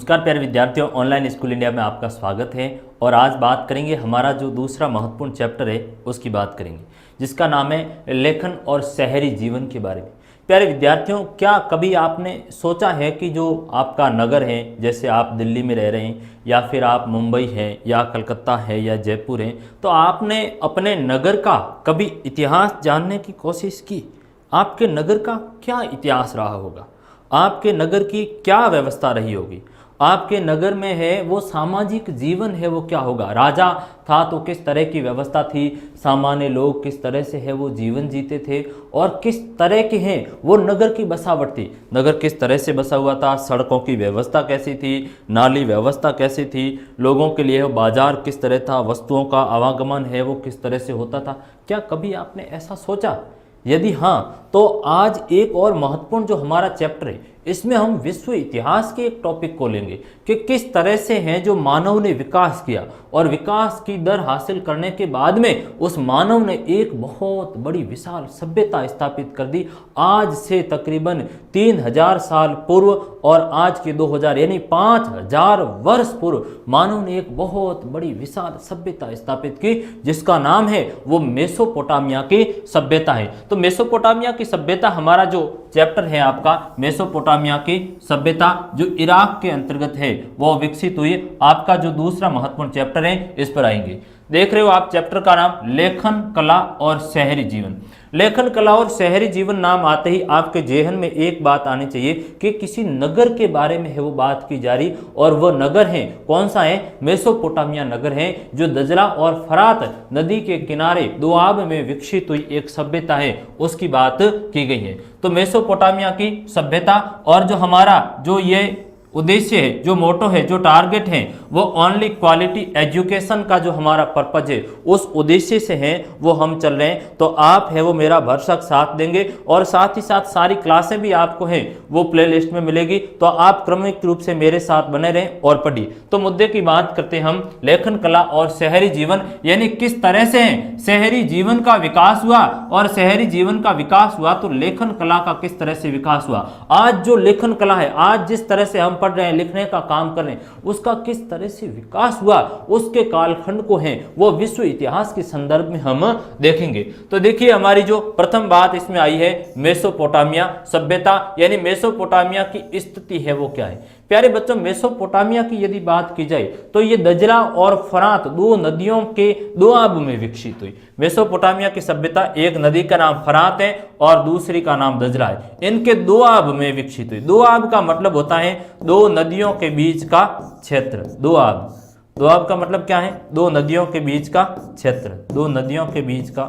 नमस्कार प्यारे विद्यार्थियों, ऑनलाइन स्कूल इंडिया में आपका स्वागत है। और आज बात करेंगे हमारा जो दूसरा महत्वपूर्ण चैप्टर है उसकी बात करेंगे, जिसका नाम है लेखन और शहरी जीवन के बारे में। प्यारे विद्यार्थियों, क्या कभी आपने सोचा है कि जो आपका नगर है, जैसे आप दिल्ली में रह रहे हैं या फिर आप मुंबई हैं या कलकत्ता है या जयपुर हैं, तो आपने अपने नगर का कभी इतिहास जानने की कोशिश की? आपके नगर का क्या इतिहास रहा होगा? आपके नगर की क्या व्यवस्था रही होगी? आपके नगर में है वो सामाजिक जीवन है वो क्या होगा? राजा था तो किस तरह की व्यवस्था थी? सामान्य लोग किस तरह से है वो जीवन जीते थे? और किस तरह के हैं वो नगर की बसावट थी? नगर किस तरह से बसा हुआ था? सड़कों की व्यवस्था कैसी थी? नाली व्यवस्था कैसी थी? लोगों के लिए बाजार किस तरह था? वस्तुओं का आवागमन है वो किस तरह से होता था? क्या कभी आपने ऐसा सोचा? यदि हाँ, तो आज एक और महत्वपूर्ण जो हमारा चैप्टर है, इसमें हम विश्व इतिहास के एक टॉपिक को लेंगे कि किस तरह से हैं जो मानव ने विकास किया और विकास की दर हासिल करने के बाद में उस मानव ने एक बहुत बड़ी विशाल सभ्यता स्थापित कर दी। आज से तकरीबन 3000 साल पूर्व और आज के 2000 यानी 5000 वर्ष पूर्व मानव ने एक बहुत बड़ी विशाल सभ्यता स्थापित की, जिसका नाम है वो मेसोपोटामिया की सभ्यता है। तो मेसोपोटामिया की सभ्यता हमारा जो चैप्टर है आपका, मेसोपोटामिया की सभ्यता जो इराक के अंतर्गत है वो विकसित हुई। आपका जो दूसरा महत्वपूर्ण चैप्टर है इस पर आएंगे। देख रहे हो आप चैप्टर का नाम लेखन कला और शहरी जीवन। लेखन कला और शहरी जीवन नाम आते ही आपके जेहन में एक बात आनी चाहिए कि किसी नगर के बारे में है वो बात की जा रही, और वो नगर है कौन सा है? मेसोपोटामिया नगर है, जो दजला और फरात नदी के किनारे दोआब में विकसित हुई एक सभ्यता है, उसकी बात की गई है। तो मेसोपोटामिया की सभ्यता और जो हमारा जो ये उद्देश्य है, जो मोटो है, जो टारगेट है, वो ओनली क्वालिटी एजुकेशन का जो हमारा पर्पज है उस उद्देश्य से है वो हम चल रहे हैं। तो आप है वो मेरा भरसक साथ देंगे और साथ ही साथ सारी क्लासें भी आपको है वो प्लेलिस्ट में मिलेगी। तो आप क्रमिक रूप से मेरे साथ बने रहें और पढ़िए। तो मुद्दे की बात करते हैं हम, लेखन कला और शहरी जीवन, यानी किस तरह से शहरी जीवन का विकास हुआ और शहरी जीवन का विकास हुआ तो लेखन कला का किस तरह से विकास हुआ। आज जो लेखन कला है, आज जिस तरह से हम पढ़ रहे हैं, लिखने का काम कर रहे हैं, उसका किस तरह से विकास हुआ, उसके कालखंड को है वो विश्व इतिहास के संदर्भ में हम देखेंगे। तो देखिए हमारी जो प्रथम बात इसमें आई है मेसोपोटामिया सभ्यता, यानी मेसोपोटामिया की स्थिति है वो क्या है। प्यारे बच्चों, मेसोपोटामिया की यदि बात की जाए तो ये दजला और फरात दो नदियों के दोआब में विकसित हुई। मेसोपोटामिया की सभ्यता, एक नदी का नाम फरात है और दूसरी का नाम दजला है, इनके दोआब में विकसित हुई। दोआब का मतलब होता है दो नदियों के बीच का क्षेत्र। दोआब, दोआब का मतलब क्या है? दो नदियों के बीच का क्षेत्र, दो नदियों के बीच का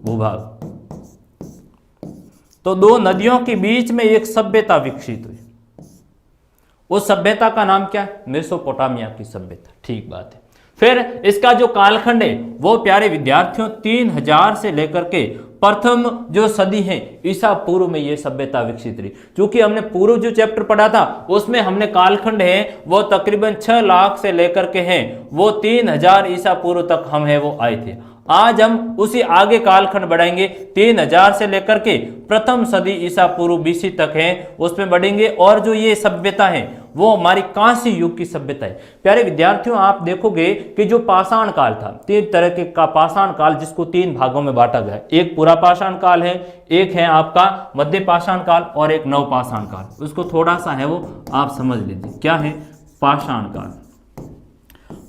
भूभाग। तो दो नदियों के बीच में एक सभ्यता विकसित हुई, उस सभ्यता का नाम क्या है? मेसोपोटामिया की सभ्यता। ठीक बात है। फिर इसका जो कालखंड है वो प्यारे विद्यार्थियों 3000 से लेकर के प्रथम जो सदी है ईसा पूर्व में ये सभ्यता विकसित रही। क्योंकि हमने पूर्व जो चैप्टर पढ़ा था उसमें हमने कालखंड है वो तकरीबन 6 लाख से लेकर के हैं वो 3000 ईसा पूर्व तक हम है वो आए थे। आज हम उसी आगे कालखंड बढ़ाएंगे, 3000 से लेकर के प्रथम सदी ईसा पूर्व बीसी तक है उसमें बढ़ेंगे। और जो ये सभ्यता है वो हमारी कांस्य युग की सभ्यता है। प्यारे विद्यार्थियों, आप देखोगे कि जो पाषाण काल था, 3 तरह के का पाषाण काल, जिसको 3 भागों में बांटा गया है। एक पूरा पाषाण काल है, एक है आपका मध्य पाषाण काल और एक नव पाषाण काल। उसको थोड़ा सा है वो आप समझ लीजिए क्या है पाषाण काल।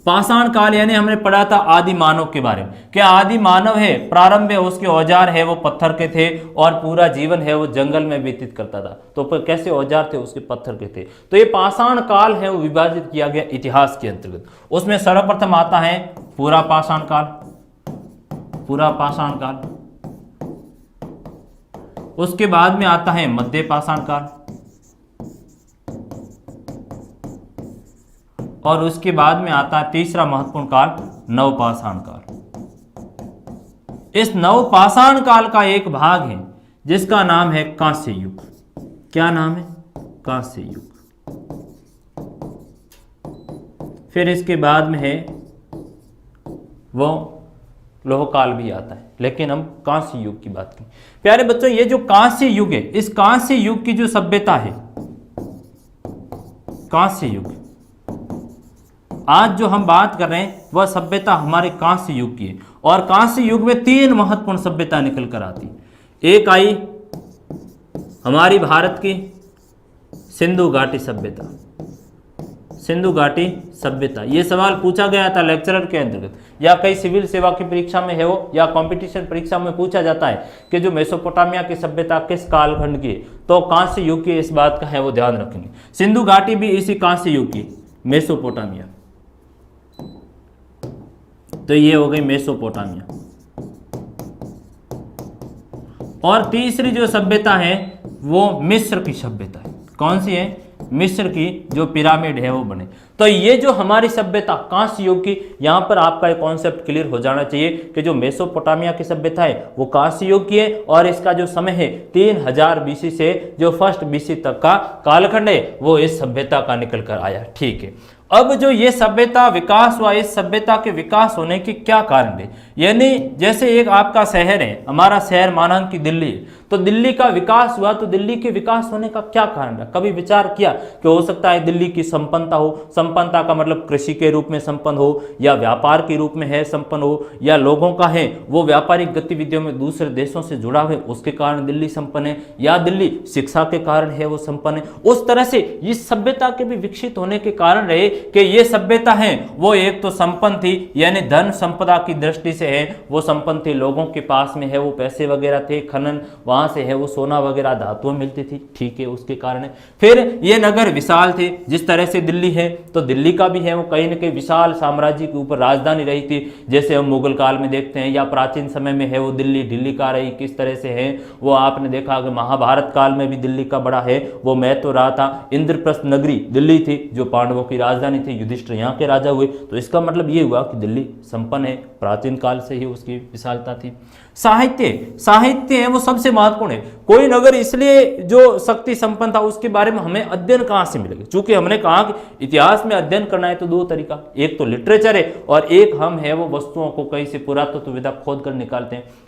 पाषाण काल यानी हमने पढ़ा था आदि मानव के बारे में। क्या आदि मानव है, प्रारंभ में उसके औजार है वो पत्थर के थे और पूरा जीवन है वो जंगल में व्यतीत करता था। तो पर कैसे औजार थे? उसके पत्थर के थे। तो ये पाषाण काल है वो विभाजित किया गया इतिहास के अंतर्गत। उसमें सर्वप्रथम आता है पूरा पाषाण काल, पूरा पाषाण काल। उसके बाद में आता है मध्य पाषाण काल और उसके बाद में आता है तीसरा महत्वपूर्ण काल नवपाषाण काल। इस नवपाषाण काल का एक भाग है जिसका नाम है कांस्य युग। क्या नाम है? कांस्य युग। फिर इसके बाद में है वो लोह काल भी आता है, लेकिन हम कांस्य युग की बात करें। प्यारे बच्चों, ये जो कांस्य युग है, इस कांस्य युग की जो सभ्यता है, कांस्य युग, आज जो हम बात कर रहे हैं वह सभ्यता हमारे कांस्य युग की है, और कांस्य युग में 3 महत्वपूर्ण सभ्यता निकल कर आती। एक आई हमारी भारत की सिंधु घाटी सभ्यता। सिंधु घाटी सभ्यता, ये सवाल पूछा गया था लेक्चरर के अंतर्गत, या कई सिविल सेवा की परीक्षा में है वो, या कंपटीशन परीक्षा में पूछा जाता है कि जो मेसोपोटामिया की सभ्यता किस कालखंड की, तो कांस्य युग की, इस बात का है वो ध्यान रखेंगे। सिंधु घाटी भी इसी कांस्य युग की, मेसोपोटामिया, तो ये हो गई मेसोपोटामिया। और तीसरी जो सभ्यता है वो मिस्र की सभ्यता है। कौन सी है? मिस्र की जो पिरामिड है वो बने। तो ये जो हमारी सभ्यता कांस्य युग की, यहाँ पर आपका एक कॉन्सेप्ट क्लियर हो जाना चाहिए कि जो मेसोपोटामिया की सभ्यता है वो कांस्य युग की है, और इसका जो समय है 3000 बीसी से जो 1 बीसी तक का कालखंड है वो इस सभ्यता का निकल कर आया। ठीक है, अब जो ये सभ्यता विकास हुआ, इस सभ्यता के विकास होने के क्या कारण है? यानी जैसे एक आपका शहर है, हमारा शहर माना कि दिल्ली, तो दिल्ली का विकास हुआ, तो दिल्ली के विकास होने का क्या कारण है? कभी विचार किया कि हो सकता है दिल्ली की संपन्नता हो, संपन्नता का मतलब कृषि के रूप में संपन्न हो, या व्यापार के रूप में है संपन्न हो, या लोगों का है वो व्यापारिक गतिविधियों में दूसरे देशों से जुड़ा हुआ है उसके कारण दिल्ली संपन्न है, या दिल्ली शिक्षा के कारण है वो संपन्न है। उस तरह से इस सभ्यता के भी विकसित होने के कारण रहे कि ये सभ्यता है वो एक तो संपन्न थी, यानी धन संपदा की दृष्टि से है वो संपन्न थी, लोगों के पास में है वो पैसे वगैरह थे, खनन वहां से है वो सोना वगैरह धातुएं मिलती थी। ठीक है, उसके कारण है। फिर ये नगर विशाल थे, जिस तरह से दिल्ली है तो दिल्ली का भी है वो कहीं ना कहीं विशाल साम्राज्य के ऊपर राजधानी रही थी, जैसे हम मुगल काल में देखते हैं, या प्राचीन समय में है वो दिल्ली का रही किस तरह से है वो आपने देखा कि महाभारत काल में भी दिल्ली का बड़ा है वो महत्व रहा था। इंद्रप्रस्थ नगरी दिल्ली थी जो पांडवों की राजधानी थी, युधिष्ठिर यहाँ के राजा हुए, तो इसका मतलब ये हुआ कि दिल्ली संपन्न है, प्राचीन काल से ही उसकी विशालता थी। साहित्य है वो सबसे महत्वपूर्ण है। कोई नगर इसलिए जो शक्ति संपन्न था उसके बारे में हमें अध्ययन कहां से मिलेगा? चूंकि हमने कहा कि इतिहास में अध्ययन करना है तो 2 तरीका, एक तो लिटरेचर है और एक हम है वो वस्तुओं को कहीं से पुरातत्व विधा खोद कर निकालते हैं।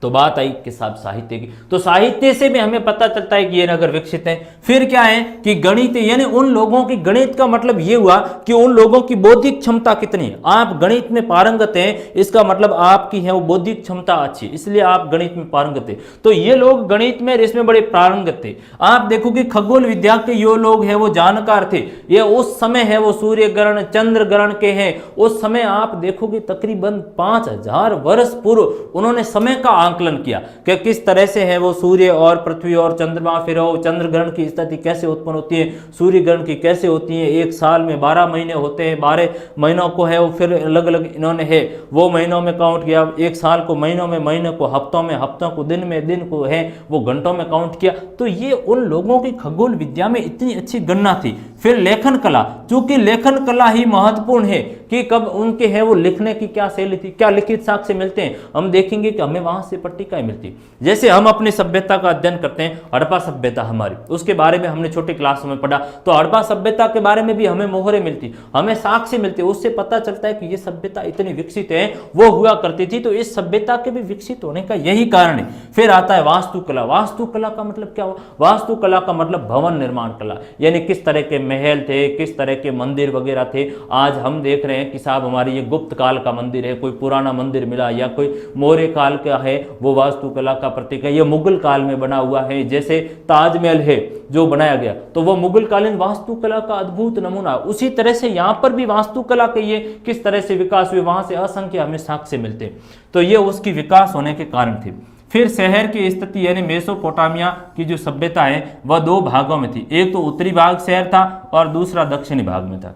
तो बात आई कि साहब साहित्य की, तो साहित्य से भी हमें पता चलता है कि ये नगर विकसित है। फिर क्या है कि गणित, यानी उन लोगों की, गणित का मतलब ये हुआ कि उन लोगों की बौद्धिक क्षमता कितनी है। आप गणित में पारंगत हैं, इसका मतलब आपकी है वो बौद्धिक क्षमता अच्छी, इसलिए आप गणित में पारंगत है। तो ये लोग गणित में इसमें बड़े पारंगत थे। आप देखो कि खगोल विद्या के ये लोग हैं वो जानकार थे, ये उस समय है वो सूर्य ग्रहण चंद्र ग्रहण के हैं, उस समय आप देखोगे तकरीबन 5000 वर्ष पूर्व उन्होंने समय का आकलन किया कि किस तरह से है वो सूर्य और पृथ्वी और चंद्रमा, फिर वो चंद्र ग्रहण की स्थिति कैसे उत्पन्न होती है, सूर्य ग्रहण की कैसे होती है। एक साल में 12 महीने होते हैं, 12 महीनों को है वो फिर अलग अलग इन्होंने है वो महीनों में काउंट किया, एक साल को महीनों में, महीने को हफ्तों में, हफ्तों को दिन में, दिन को है वो घंटों में काउंट किया। तो ये उन लोगों की खगोल विद्या में इतनी अच्छी गणना थी। फिर लेखन कला, चूंकि लेखन कला ही महत्वपूर्ण है कि कब उनके है वो लिखने की क्या शैली थी, क्या लिखित साक्ष्य मिलते हैं, हम देखेंगे कि हमें वहां से पट्टिकाएं मिलती। जैसे हम अपनी सभ्यता का अध्ययन करते हैं, हड़प्पा सभ्यता हमारी, उसके बारे में हमने छोटी क्लास में पढ़ा, तो हड़प्पा सभ्यता के बारे में भी हमें मोहरे मिलती, हमें साक्ष्य मिलते, उससे पता चलता है कि ये सभ्यता इतनी विकसित है, वो हुआ करती थी। तो इस सभ्यता के भी विकसित होने का यही कारण है। फिर आता है वास्तुकला। वास्तुकला का मतलब क्या हुआ? वास्तुकला का मतलब भवन निर्माण कला, यानी किस तरह के महल थे, किस तरह के मंदिर वगैरह थे। आज हम देख रहे हैं कि साहब हमारी ये गुप्त काल का मंदिर है, कोई पुराना मंदिर मिला, या कोई मौर्य काल का है, वो वास्तुकला का प्रतीक है। ये मुगल काल में बना हुआ है, जैसे ताजमहल है जो बनाया गया, तो वो मुगल कालीन वास्तुकला का अद्भुत नमूना। उसी तरह से यहाँ पर भी वास्तुकला के ये किस तरह से विकास हुए, वहां से असंख्य हमें साक्ष्य मिलते। तो ये उसकी विकास होने के कारण थे। फिर शहर की स्थिति, यानी मेसोपोटामिया की जो सभ्यता है वह 2 भागों में थी। एक तो उत्तरी भाग शहर था और दूसरा दक्षिणी भाग में था।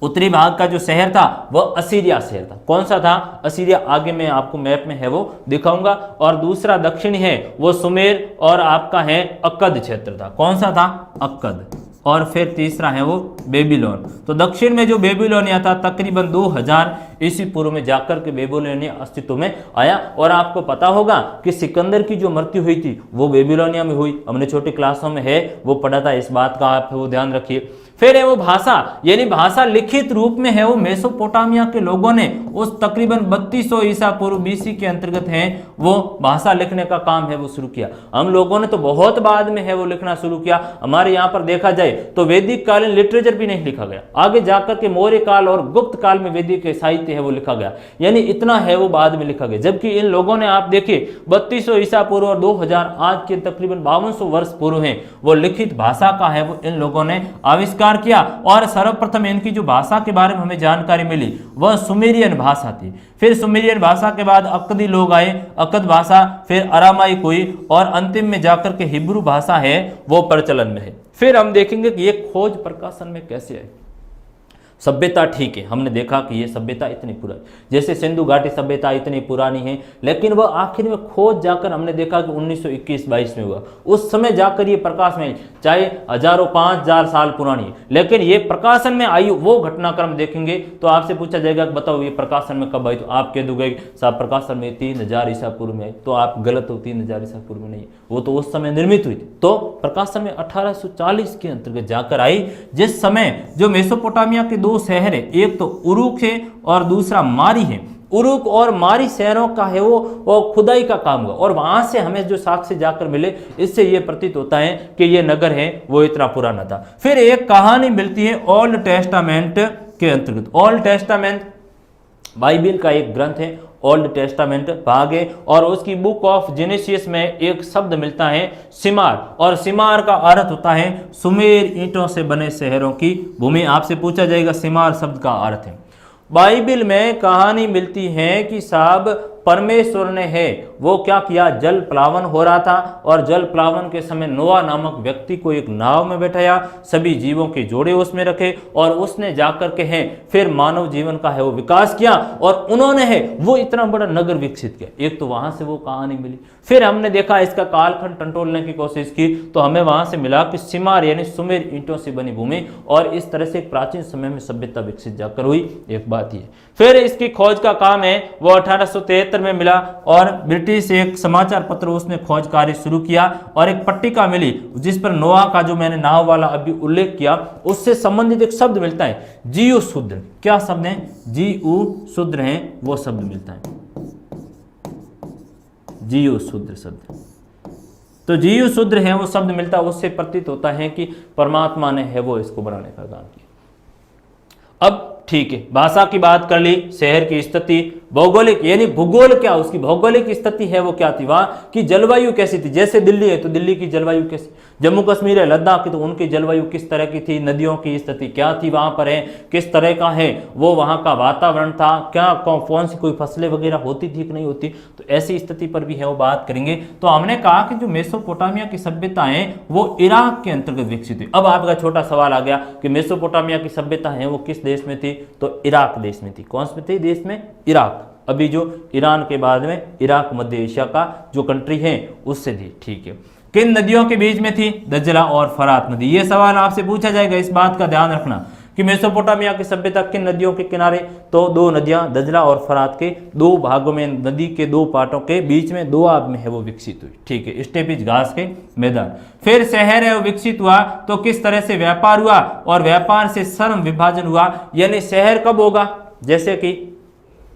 उत्तरी भाग का जो शहर था वह असीरिया शहर था। कौन सा था? असीरिया, आगे मैं आपको मैप में है वो दिखाऊंगा। और दूसरा दक्षिणी है वो सुमेर और आपका है अक्कद क्षेत्र था। कौन सा था? अक्कद। और फिर तीसरा है वो बेबीलोन। तो दक्षिण में जो बेबीलोनिया था तकरीबन 2000 इसी पूर्व में जाकर के बेबीलोनिया अस्तित्व में आया। और आपको पता होगा कि सिकंदर की जो मृत्यु हुई थी वो बेबीलोनिया में हुई, हमने छोटी क्लासों में है वो पढ़ा था, इस बात का आप वो ध्यान रखिए। फिर है वो भाषा, यानी भाषा लिखित रूप में है वो मेसोपोटामिया के लोगों ने उस तकरीबन 3200 ईसा पूर्व बीसी के अंतर्गत है वो भाषा लिखने का काम है वो शुरू किया। हम लोगों ने तो बहुत बाद में है वो लिखना शुरू किया। हमारे यहाँ पर देखा जाए तो वैदिक कालीन लिटरेचर भी नहीं लिखा गया, आगे जाकर के मौर्य काल और गुप्त काल में वैदिक साहित्य है वो लिखा गया, यानी इतना है वो बाद में लिखा गया। जबकि इन लोगों ने आप देखिए 3200 ईसा पूर्व और 2000 आज के तकरीबन 5200 वर्ष पूर्व है वो लिखित भाषा का है वो इन लोगों ने आविष्कार किया। और सर्वप्रथम इनकी जो भाषा के बारे में हमें जानकारी मिली वह सुमेरियन भाषा थी। फिर सुमेरियन भाषा के बाद अक्कदी लोग आए, अक्कद भाषा, फिर अरामाइक हुई और अंतिम में जाकर के हिब्रू भाषा है वो प्रचलन में है। फिर हम देखेंगे कि ये खोज प्रकाशन में कैसे आई। सभ्यता ठीक है, हमने देखा कि ये सभ्यता इतनी पुरानी, जैसे सिंधु घाटी सभ्यता इतनी पुरानी है, लेकिन वह आखिर में खोज जाकर हमने देखा कि 1921-22 में हुआ। उस समय जाकर ये प्रकाश में, चाहे हजारों 5000 साल पुरानी है, लेकिन ये प्रकाशन में आई वो घटनाक्रम देखेंगे तो आपसे पूछा जाएगा कि बताओ ये प्रकाशन में कब आई, तो आप कह दोगे साहब प्रकाशन में 3000 ईसा पूर्व में, तो आप गलत हो, 3000 ईसा पूर्व में नहीं, वो तो उस समय निर्मित हुई थी। तो प्रकाशन में 1840 के अंतर्गत जाकर आई, जिस समय जो मेसोपोटामिया के दो शहर है, एक तो उरुक है और दूसरा मारी है। उरुक और मारी शहरों का है वो खुदाई का काम हुआ और वहां से हमें जो साक्ष्य जाकर मिले इससे ये प्रतीत होता है कि ये नगर है वो इतना पुराना था। फिर एक कहानी मिलती है ओल्ड टेस्टामेंट के अंतर्गत। ओल्ड टेस्टामेंट बाइबिल का एक ग्रंथ है, ओल्ड टेस्टामेंट भाग है, और उसकी बुक ऑफ जेनेसिस में एक शब्द मिलता है सिमार, और सिमार का अर्थ होता है सुमेर ईंटों से बने शहरों की भूमि। आपसे पूछा जाएगा सिमार शब्द का अर्थ है। बाइबिल में कहानी मिलती है कि साहब परमेश्वर ने है वो क्या किया, जल प्लावन हो रहा था और जल प्लावन के समय नोआ नामक व्यक्ति को एक नाव में बैठाया, सभी जीवों के जोड़े उसमें रखे और उसने जाकर के है फिर मानव जीवन का है वो विकास किया और उन्होंने है वो इतना बड़ा नगर विकसित किया। एक तो वहां से वो कहानी मिली। फिर हमने देखा इसका कालखंड टटोलने की कोशिश की तो हमें वहां से मिला कि सिमार यानी सुमेर ईंटों से बनी भूमि, और इस तरह से प्राचीन समय में सभ्यता विकसित जाकर हुई। एक बात ये फिर इसकी खोज का काम है वो 1873 में मिला और ब्रिटिश एक समाचार पत्र उसने खोज कार्य शुरू किया और एक पट्टिका मिली जिस पर नोआ का जो मैंने नाव वाला अभी उल्लेख किया उससे संबंधित एक शब्द मिलता है जीव शूद्र। क्या शब्द है? जीव शूद्र है वो शब्द मिलता है, जीव शूद्र शब्द। तो जीव शूद्र है वो शब्द मिलता है, उससे प्रतीत होता है कि परमात्मा ने है वो इसको बनाने का काम किया। अब ठीक है, भाषा की बात कर ली, शहर की स्थिति, भौगोलिक यानी भूगोल क्या उसकी भौगोलिक स्थिति है वो क्या थी, वहां की जलवायु कैसी थी। जैसे दिल्ली है तो दिल्ली की जलवायु कैसी, जम्मू कश्मीर है लद्दाख की तो उनकी जलवायु किस तरह की थी, नदियों की स्थिति क्या थी वहां पर है, किस तरह का है वो वहां का वातावरण था, क्या कौन सी कोई फसलें वगैरह होती थी कि नहीं होती, तो ऐसी स्थिति पर भी है वो बात करेंगे। तो हमने कहा कि जो मेसोपोटामिया की सभ्यता है वो इराक के अंतर्गत विकसित हुई। अब आपका छोटा सवाल आ गया कि मेसोपोटामिया की सभ्यता है वो किस देश में थी, तो इराक देश में थी। कौन से थे देश में? इराक। अभी जो ईरान के बाद में इराक मध्य एशिया का जो कंट्री है उससे थी। ठीक है, किन नदियों के बीच में थी? दजला और फरात नदी। ये सवाल आपसे पूछा जाएगा, इस बात का ध्यान रखना कि मेसोपोटामिया की सभ्यता किन नदियों के किनारे, तो दो नदियां दजला और फरात के दो भागों में, नदी के दो पार्टों के बीच में दो आग में है वो विकसित हुई। ठीक है, स्टेपिज घास के मैदान। फिर शहर है वो विकसित हुआ तो किस तरह से व्यापार हुआ और व्यापार से श्रम विभाजन हुआ। यानी शहर कब होगा, जैसे कि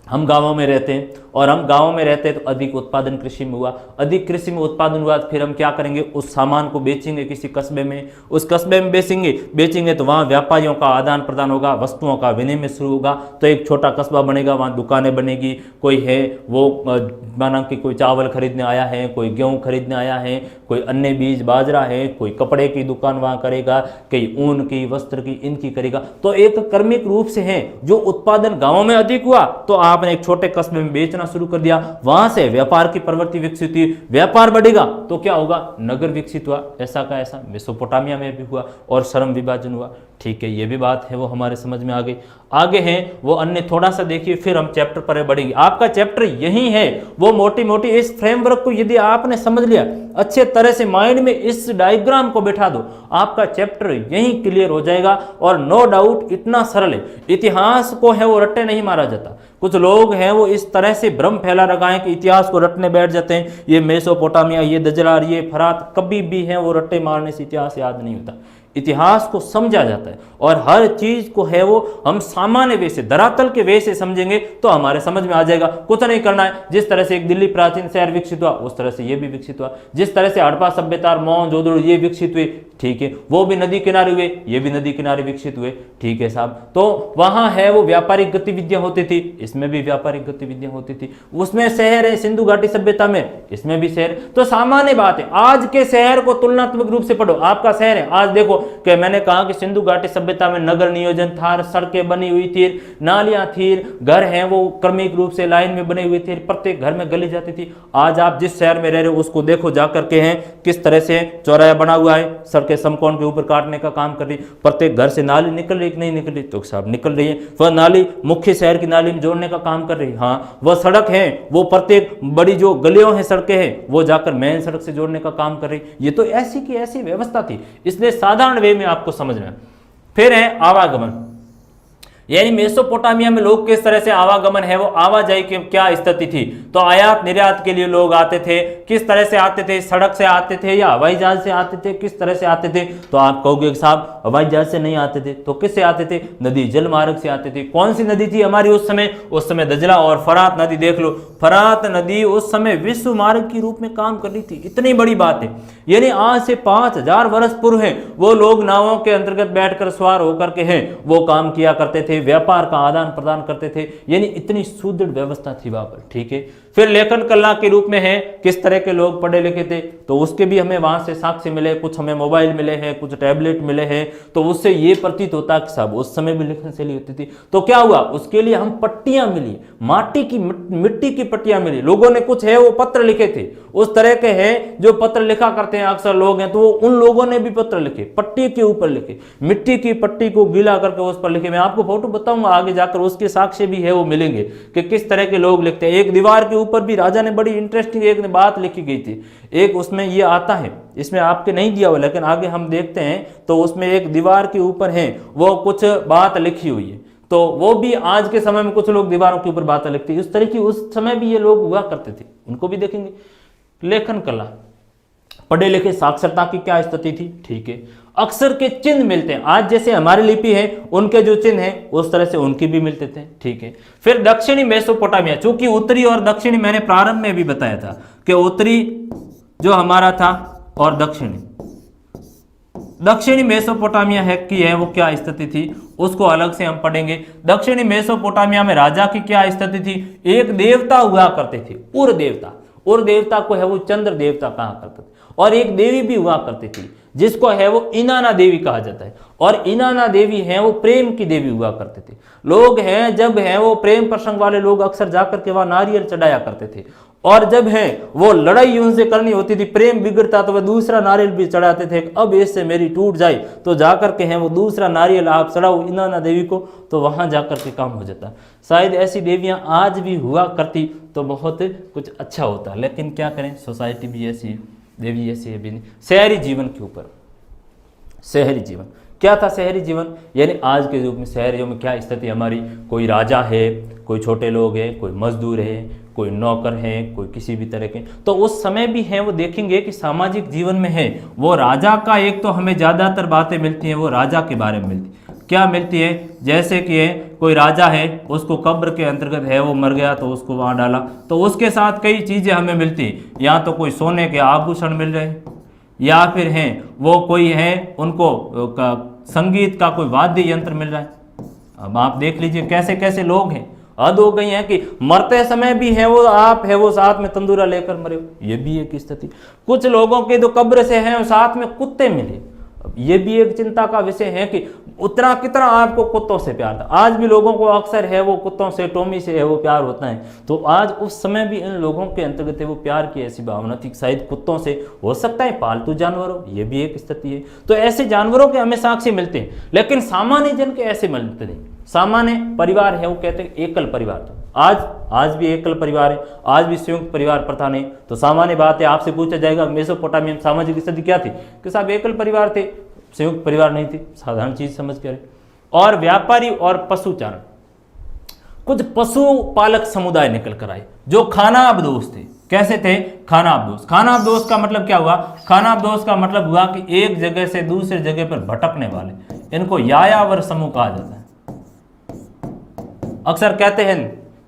हम गांवों में रहते हैं और हम गांवों में रहते हैं तो अधिक उत्पादन कृषि में हुआ, अधिक कृषि में उत्पादन हुआ तो फिर हम क्या करेंगे, उस सामान को बेचेंगे किसी कस्बे में, उस कस्बे में बेचेंगे तो वहाँ व्यापारियों का आदान प्रदान होगा, वस्तुओं का विनिमय शुरू होगा, तो एक छोटा कस्बा बनेगा, वहाँ दुकानें बनेगी। कोई है वो माना कि कोई चावल खरीदने आया है, कोई गेहूँ खरीदने आया है, कोई अन्य बीज बाजरा है, कोई कपड़े की दुकान वहाँ करेगा, कोई ऊन की, वस्त्र की, इनकी करेगा। तो एक क्रमिक रूप से है जो उत्पादन गाँवों में अधिक हुआ तो आपने एक छोटे कस्बे में बेचना शुरू कर दिया, वहां से व्यापार की प्रवृत्ति विकसित हुई, व्यापार बढ़ेगा तो क्या होगा, नगर विकसित हुआ। ऐसा का ऐसा मेसोपोटामिया में भी हुआ और श्रम विभाजन हुआ। ठीक है, ये भी बात है वो हमारे समझ में आ गई। आगे हैं वो अन्य, थोड़ा सा देखिए फिर हम चैप्टर पर बढ़ेंगे। आपका चैप्टर यही है, वो मोटी मोटी इस फ्रेमवर्क को यदि आपने समझ लिया, अच्छे तरह से माइंड में इस डायग्राम को बैठा दो, आपका चैप्टर यही क्लियर हो जाएगा। और नो डाउट इतना सरल है। इतिहास को है वो रट्टे नहीं मारा जाता। कुछ लोग हैं वो इस तरह से भ्रम फैला रखा है कि इतिहास को रटने बैठ जाते हैं, ये मेसोपोटामिया, ये दजला, ये फरात, कभी भी है वो रट्टे मारने से इतिहास याद नहीं होता। इतिहास को समझा जाता है और हर चीज को है वो हम सामान्य वे से, धरातल के वे से समझेंगे तो हमारे समझ में आ जाएगा। कुछ नहीं करना है, जिस तरह से एक दिल्ली प्राचीन शहर विकसित हुआ उस तरह से ये भी विकसित हुआ, जिस तरह से हड़प्पा सभ्यता, मोहनजोदड़ो ये विकसित हुए, ठीक है, वो भी नदी किनारे हुए, ये भी नदी किनारे विकसित हुए, ठीक है साहब। तो वहां है वो व्यापारिक गतिविधियां होती थी, इसमें भी व्यापारिक गतिविधियां होती थी। उसमें शहर है सिंधु घाटी सभ्यता में, इसमें भी शहर। तो सामान्य बात है, आज के शहर को तुलनात्मक रूप से पढ़ो। आपका शहर है, आज देखो कि मैंने कहा कि सिंधु घाटी सभ्यता में नगर नियोजन था, सड़कें बनी हुई थी, नालियां थी, घर हैं वो क्रमिक रूप से लाइन में बने हुए थे, प्रत्येक घर में गली जाती थी। आज आप जिस शहर में रह रहे हो उसको देखो जाकर के, हैं किस तरह से चौराहा बना हुआ है, सड़कें समकोण के ऊपर काटने का काम कर रही, प्रत्येक घर से नाली निकल रही कि नहीं निकल रही, तो साहब निकल रही है। वह नाली मुख्य शहर की नाली में जोड़ने का काम कर रही, हाँ। वह सड़क है वो प्रत्येक बड़ी जो गलियों हैं, सड़कें हैं, वो जाकर मेन सड़क से जोड़ने का काम कर रही। ये तो ऐसी की ऐसी व्यवस्था थी, इसलिए साधारण वे में आपको समझना। फिर है आवागमन, यानी मेसोपोटामिया में लोग किस तरह से आवागमन है वो आवाजाही की क्या स्थिति थी। तो आयात निर्यात के लिए लोग आते थे, किस तरह से आते थे, सड़क से आते थे या हवाई जहाज से आते थे, किस तरह से आते थे। तो आप कहोगे साहब हवाई जहाज से नहीं आते थे, तो किससे आते थे, नदी जल मार्ग से आते थे। कौन सी नदी थी हमारी उस समय दजला और फरात नदी। देख लो, फरात नदी उस समय विश्व मार्ग के रूप में काम कर रही थी, इतनी बड़ी बात है। यानी आज से 5000 वर्ष पूर्व है वो लोग नावों के अंतर्गत बैठकर सवार होकर के हैं वो काम किया करते थे, व्यापार का आदान प्रदान करते थे, यानी इतनी सुदृढ़ व्यवस्था थी वहां पर, ठीक है। फिर लेखन कला के रूप में है, किस तरह के लोग पढ़े लिखे थे, तो उसके भी हमें वहां से साक्ष्य मिले, कुछ हमें मोबाइल मिले हैं, कुछ टैबलेट मिले हैं, तो उससे ये प्रतीत होता है कि साहब उस समय भी लेखन शैली होती थी। तो क्या हुआ, उसके लिए हम पट्टियां मिली, माटी की मिट्टी की पट्टियां मिली, लोगों ने कुछ है वो पत्र लिखे थे, उस तरह के हैं जो पत्र लिखा करते हैं अक्सर लोग हैं, तो उन लोगों ने भी पत्र लिखे, पट्टी के ऊपर लिखे, मिट्टी की पट्टी को गीला करके उस पर लिखे। मैं आपको फोटो बताऊंगा आगे जाकर, उसके साक्ष्य भी है वो मिलेंगे कि किस तरह के लोग लिखते हैं। एक दीवार के ऊपर भी राजा ने बड़ी इंटरेस्टिंग एक बात लिखी गई थी, एक उसमें ये आता है, इसमें आपके नहीं दिया हुआ लेकिन आगे हम देखते हैं, तो उसमें एक दीवार के ऊपर है वो कुछ बात लिखी हुई है, तो वो भी आज के समय में कुछ लोग दीवारों के ऊपर बातें लिखते हैं, इस तरह की उस समय भी ये लोग हुआ करते थे, उनको भी देखेंगे। लेखन कला, पढ़े लिखे, साक्षरता की क्या स्थिति थी, ठीक है। अक्षर के चिन्ह मिलते हैं, आज जैसे हमारी लिपि है उनके जो चिन्ह हैं उस तरह से उनके भी मिलते थे, ठीक है। फिर दक्षिणी मेसोपोटामिया, चूंकि उत्तरी और दक्षिणी मैंने प्रारंभ में भी बताया था कि उत्तरी जो हमारा था और दक्षिणी मेसोपोटामिया है की है वो क्या स्थिति थी उसको अलग से हम पढ़ेंगे। दक्षिणी मेसोपोटामिया में राजा की क्या स्थिति थी, एक देवता हुआ करते थे, उर देवता, उर देवता को है वो चंद्र देवता कहा करते थे, और एक देवी भी हुआ करती थी जिसको है वो इनाना देवी कहा जाता है, और इनाना देवी है वो प्रेम की देवी हुआ करते थे। लोग हैं जब है वो प्रेम प्रसंग वाले लोग अक्सर जाकर के वहां नारियल चढ़ाया करते थे, और जब है वो लड़ाई उनसे करनी होती थी, प्रेम बिगड़ता तो वह दूसरा नारियल भी चढ़ाते थे, अब इससे मेरी टूट जाए तो जाकर के हैं वो दूसरा नारियल आप चढ़ाओ इनाना देवी को, तो वहां जाकर के काम हो जाता। शायद ऐसी देवियां आज भी हुआ करती तो बहुत कुछ अच्छा होता, लेकिन क्या करें, सोसाइटी भी ऐसी, देवी ऐसी है भी नहीं। शहरी जीवन के ऊपर, शहरी जीवन क्या था, शहरी जीवन यानी आज के युग में शहरियों में क्या स्थिति हमारी, कोई राजा है, कोई छोटे लोग हैं, कोई मजदूर है, कोई नौकर है, कोई किसी भी तरह के। तो उस समय भी है वो देखेंगे कि सामाजिक जीवन में है वो राजा का, एक तो हमें ज़्यादातर बातें मिलती हैं वो राजा के बारे में मिलती, क्या मिलती है, जैसे कि कोई राजा है उसको कब्र के अंतर्गत है वो मर गया तो उसको वहाँ डाला, तो उसके साथ कई चीज़ें हमें मिलती, या तो कोई सोने के आभूषण मिल रहे या फिर हैं वो कोई है उनको संगीत का कोई वाद्य यंत्र मिल रहा है। अब आप देख लीजिए कैसे कैसे लोग हैं, हद हो गई है कि मरते समय भी है वो आप है वो साथ में तंदूरा लेकर मरे हो, ये भी एक स्थिति। कुछ लोगों के जो कब्र से हैं साथ में कुत्ते मिले, ये भी एक चिंता का विषय है कि उतना कितना आपको कुत्तों से प्यार था। आज भी लोगों को अक्सर है वो कुत्तों से, टोमी से है वो प्यार होता है। तो आज उस समय भी इन लोगों के अंतर्गत है वो प्यार की ऐसी भावना थी, शायद कुत्तों से हो सकता है पालतू जानवरों, ये भी एक स्थिति है। तो ऐसे जानवरों के हमें साक्षी मिलते हैं, लेकिन सामान्य जन के ऐसे मिलते नहीं। सामान्य परिवार है वो कहते हैं एकल परिवार। तो आज भी एकल परिवार है, आज भी संयुक्त परिवार प्रथा नहीं। तो सामान्य बात है, आपसे पूछा जाएगा मेसोपोटामिया में सामाजिक स्थिति क्या थी, कि साहब एकल परिवार थे, संयुक्त परिवार नहीं थे, साधारण चीज समझ कर। और व्यापारी और पशुचारण, कुछ पशुपालक समुदाय निकल कर आए जो खानाबदोश थे। कैसे थे? खानाबदोश। खानाबदोश का मतलब क्या हुआ? खानाबदोश का मतलब हुआ कि एक जगह से दूसरे जगह पर भटकने वाले, इनको यायावर समूह कहा जाता है। अक्सर कहते हैं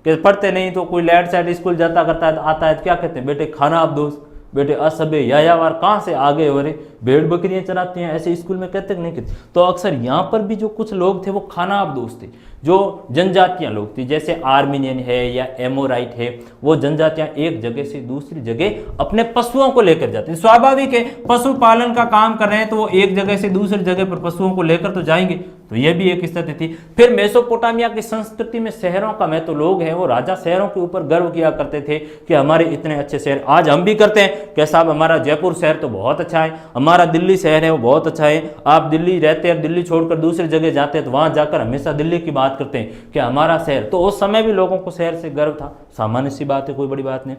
कि पढ़ते नहीं तो कोई लैट साइड स्कूल जाता करता है, आता है तो क्या कहते हैं, बेटे खानाबदोश, बेटे असभ्य, यायावर, कहाँ से आगे हो रहे, भेड़ बकरियां चराते हैं, ऐसे स्कूल में कहते नहीं कहते। तो अक्सर यहाँ पर भी जो कुछ लोग थे वो खानाबदोश थे, जो जनजातियां लोग थी, जैसे आर्मीनियन है या एमोराइट है, वो जनजातियां एक जगह से दूसरी जगह अपने पशुओं को लेकर जाती। स्वाभाविक है, पशुपालन का काम कर रहे हैं तो वो एक जगह से दूसरी जगह पर पशुओं को लेकर तो जाएंगे। तो यह भी एक स्थिति थी। फिर मेसोपोटामिया की संस्कृति में शहरों का महत्व, लोग हैं वो राजा शहरों के ऊपर गर्व किया करते थे कि हमारे इतने अच्छे शहर। आज हम भी करते हैं कि साहब हमारा जयपुर शहर तो बहुत अच्छा है, हमारा दिल्ली शहर है वो बहुत अच्छा है। आप दिल्ली रहते हैं, दिल्ली छोड़कर दूसरी जगह जाते हैं तो वहां जाकर हमेशा दिल्ली की बात करते हैं कि हमारा शहर। तो उस समय भी लोगों को शहर से गर्व था, सामान्य सी बात है, कोई बड़ी बात नहीं।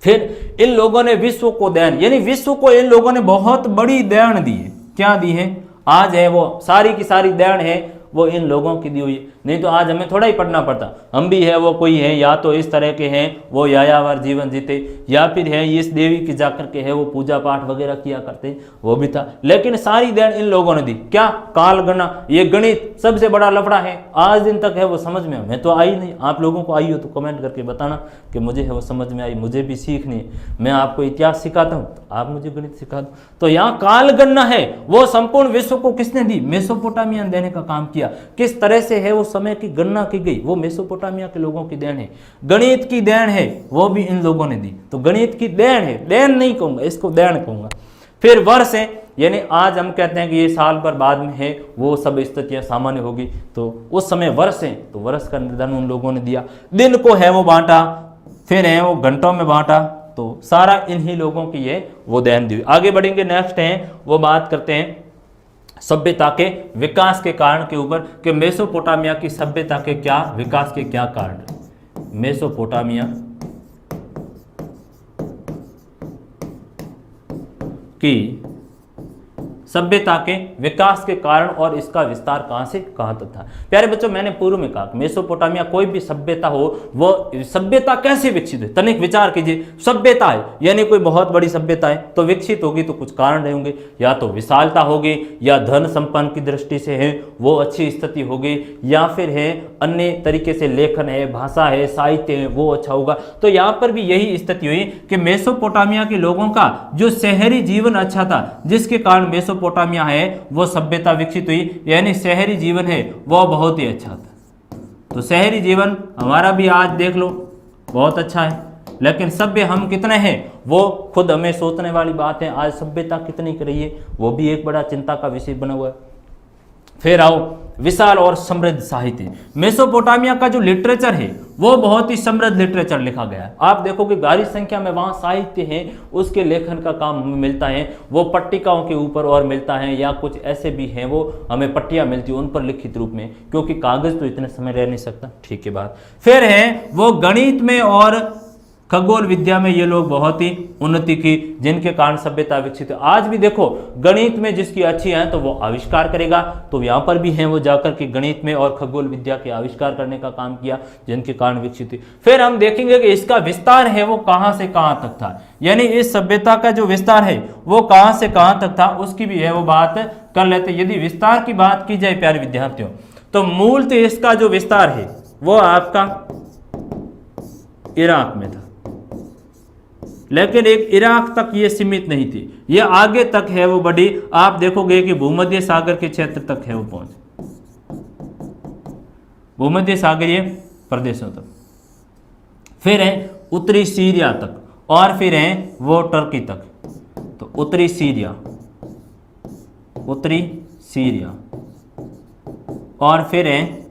फिर इन लोगों ने विश्व को देन, यानी विश्व को इन लोगों ने बहुत बड़ी देन दी है। क्या दी है? आज है वो सारी की सारी देन है वो इन लोगों की दी हुई है। नहीं तो आज हमें थोड़ा ही पढ़ना पड़ता, हम भी है वो कोई है या तो इस तरह के हैं वो यायावर जीवन जीते, या फिर है इस देवी की जाकर के है वो पूजा पाठ वगैरह किया करते, वो भी था। लेकिन सारी देन इन लोगों ने दी। क्या? काल गणना, ये गणित सबसे बड़ा लफड़ा है, आज दिन तक है वो समझ में, मैं तो आई नहीं, आप लोगों को आई हो तो कमेंट करके बताना कि मुझे है वो समझ में आई, मुझे भी सीखनी है। मैं आपको इतिहास सिखाता हूँ तो आप मुझे गणित सिखा दो। तो यहाँ काल गणना है वो संपूर्ण विश्व को किसने दी? मेसोपोटामिया ने देने का काम किया। किस तरह से है वो समय की गणना की गई, वो मेसोपोटामिया के लोगों की देन है। गणित की देन है वो भी इन लोगों ने दी। तो गणित की देन है, देन नहीं कहूंगा, इसको देन कहूंगा। फिर वर्ष है, यानी आज हम कहते हैं कि ये साल भर बाद में है वो सब स्थितियां सामान्य होगी, तो उस समय वर्ष है तो वर्ष का निर्धारण उन लोगों ने दिया। दिन को है वो बांटा, फिर है वो घंटों में बांटा, तो सारा इन्हीं लोगों की है वो देन दी। आगे बढ़ेंगे, नेक्स्ट है वो बात करते हैं सभ्यता के विकास के कारण के ऊपर, कि मेसोपोटामिया की सभ्यता के क्या विकास के क्या कारण। मेसोपोटामिया की सभ्यता के विकास के कारण और इसका विस्तार कहां से कहां तक था। प्यारे बच्चों, मैंने पूर्व में कहा मेसोपोटामिया कोई भी सभ्यता हो, वो सभ्यता कैसे विकसित है, तनिक विचार कीजिए। सभ्यता है यानी कोई बहुत बड़ी सभ्यता है तो विकसित होगी तो कुछ कारण रहेंगे, या तो विशालता होगी, या धन संपन्न की दृष्टि से है वो अच्छी स्थिति होगी, या फिर है अन्य तरीके से लेखन है, भाषा है, साहित्य है वो अच्छा होगा। तो यहाँ पर भी यही स्थिति हुई कि मेसोपोटामिया के लोगों का जो शहरी जीवन अच्छा था, जिसके कारण मेसोपोटामिया है वो सभ्यता विकसित हुई, यानी शहरी जीवन है वो बहुत ही अच्छा था। तो शहरी जीवन हमारा भी आज देख लो बहुत अच्छा है, लेकिन सभ्य हम कितने हैं वो खुद हमें सोचने वाली बात है। आज सभ्यता कितनी कर रही है वो भी एक बड़ा चिंता का विषय बना हुआ है। फिर आओ विशाल और समृद्ध साहित्य। मेसोपोटामिया का जो लिटरेचर है वो बहुत ही समृद्ध लिटरेचर लिखा गया है। आप देखोगे भारी संख्या में वहाँ साहित्य है, उसके लेखन का काम हमें मिलता है, वो पट्टिकाओं के ऊपर और मिलता है, या कुछ ऐसे भी हैं वो हमें पट्टियाँ मिलती हैं उन पर लिखित रूप में, क्योंकि कागज तो इतने समय रह नहीं सकता। ठीक है बात। फिर है वो गणित में और खगोल विद्या में ये लोग बहुत ही उन्नति की, जिनके कारण सभ्यता विकसित है। आज भी देखो गणित में जिसकी अच्छी है तो वो आविष्कार करेगा, तो यहाँ पर भी हैं वो जाकर के गणित में और खगोल विद्या के आविष्कार करने का काम किया, जिनके कारण विकसित हुई। फिर हम देखेंगे कि इसका विस्तार है वो कहाँ से कहाँ तक था, यानी इस सभ्यता का जो विस्तार है वो कहाँ से कहाँ तक था, उसकी भी है वो बात कर लेते। यदि विस्तार की बात की जाए प्यारे विद्यार्थियों, तो मूलतः इसका जो विस्तार है वो आपका इराक में था, लेकिन एक इराक तक ये सीमित नहीं थी, ये आगे तक है वो बढ़ी। आप देखोगे कि भूमध्य सागर के क्षेत्र तक है वो पहुंच, भूमध्य सागरीय प्रदेशों तक, फिर है उत्तरी सीरिया तक, और फिर है वो टर्की तक। तो उत्तरी सीरिया, उत्तरी सीरिया, और फिर है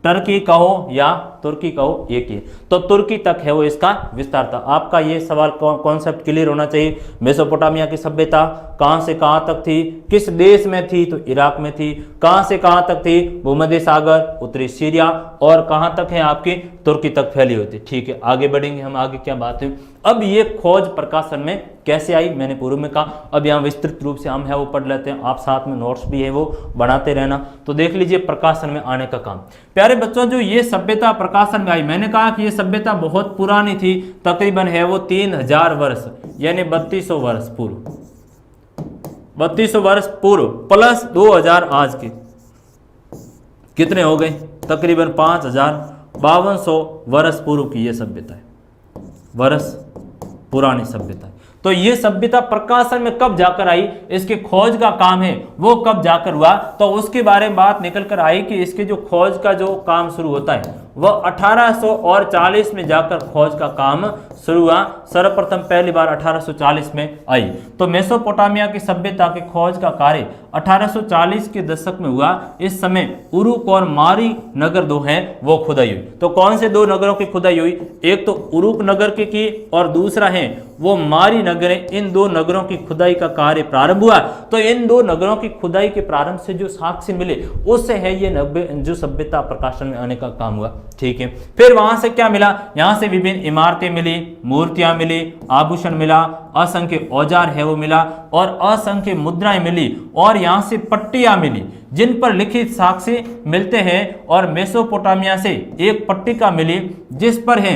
टर्की कहो या तुर्की कहो, एक ही। तो तुर्की तक है वो इसका विस्तार था। आपका ये सवाल कॉन्सेप्ट क्लियर होना चाहिए। मेसोपोटामिया की सभ्यता कहां से कहां तक थी, किस देश में थी, तो इराक में थी। कहां से कहां तक थी, भूमध्य सागर, उत्तरी सीरिया, और कहां तक है आपकी, तुर्की तक फैली हुई थी। ठीक है, आगे बढ़ेंगे हम, आगे क्या बात है। अब ये खोज प्रकाशन में कैसे आई, मैंने पूर्व में कहा। अब यहाँ विस्तृत रूप से हम है वो पढ़ लेते हैं, आप साथ में नोट्स भी है वो बनाते रहना। तो देख लीजिए प्रकाशन में आने का काम। प्यारे बच्चों, जो ये सभ्यता प्रकाशन में आई, मैंने कहा कि ये सभ्यता बहुत पुरानी थी, तकरीबन है वो 3000 वर्ष यानी 3200 वर्ष पूर्व, 3200 वर्ष पूर्व प्लस 2000 आज के, कितने हो गए, तकरीबन 5500 वर्ष पूर्व की ये सभ्यता है, वर्ष पुरानी सभ्यता है। तो ये सभ्यता प्रकाशन में कब जाकर आई, इसके खोज का काम है वो कब जाकर हुआ, तो उसके बारे में बात निकल कर आई कि इसके जो खोज का जो काम शुरू होता है वह 1840 में जाकर खोज का काम शुरू हुआ। सर्वप्रथम पहली बार 1840 में आई। तो मेसोपोटामिया की सभ्यता के खोज का कार्य 1840 के दशक में हुआ। इस समय उरुक और मारी नगर दो हैं वो खुदाई हुई। तो कौन से दो नगरों की खुदाई हुई, एक तो उरुक नगर की और दूसरा है वो मारी नगर है। इन दो नगरों की खुदाई का कार्य प्रारंभ हुआ। तो इन दो नगरों की खुदाई के प्रारंभ से जो साक्ष्य मिले उससे है ये जो सभ्यता प्रकाशन में आने का काम हुआ। ठीक है, फिर वहां से क्या मिला, यहां से विभिन्न इमारतें मिली, मूर्तियां मिली, आभूषण मिला, असंख्य औजार है वो मिला और असंख्य मुद्राएं मिली और यहां से पट्टियां मिली जिन पर लिखित साक्ष्य मिलते हैं। और मेसोपोटामिया से एक पट्टिका मिली जिस पर है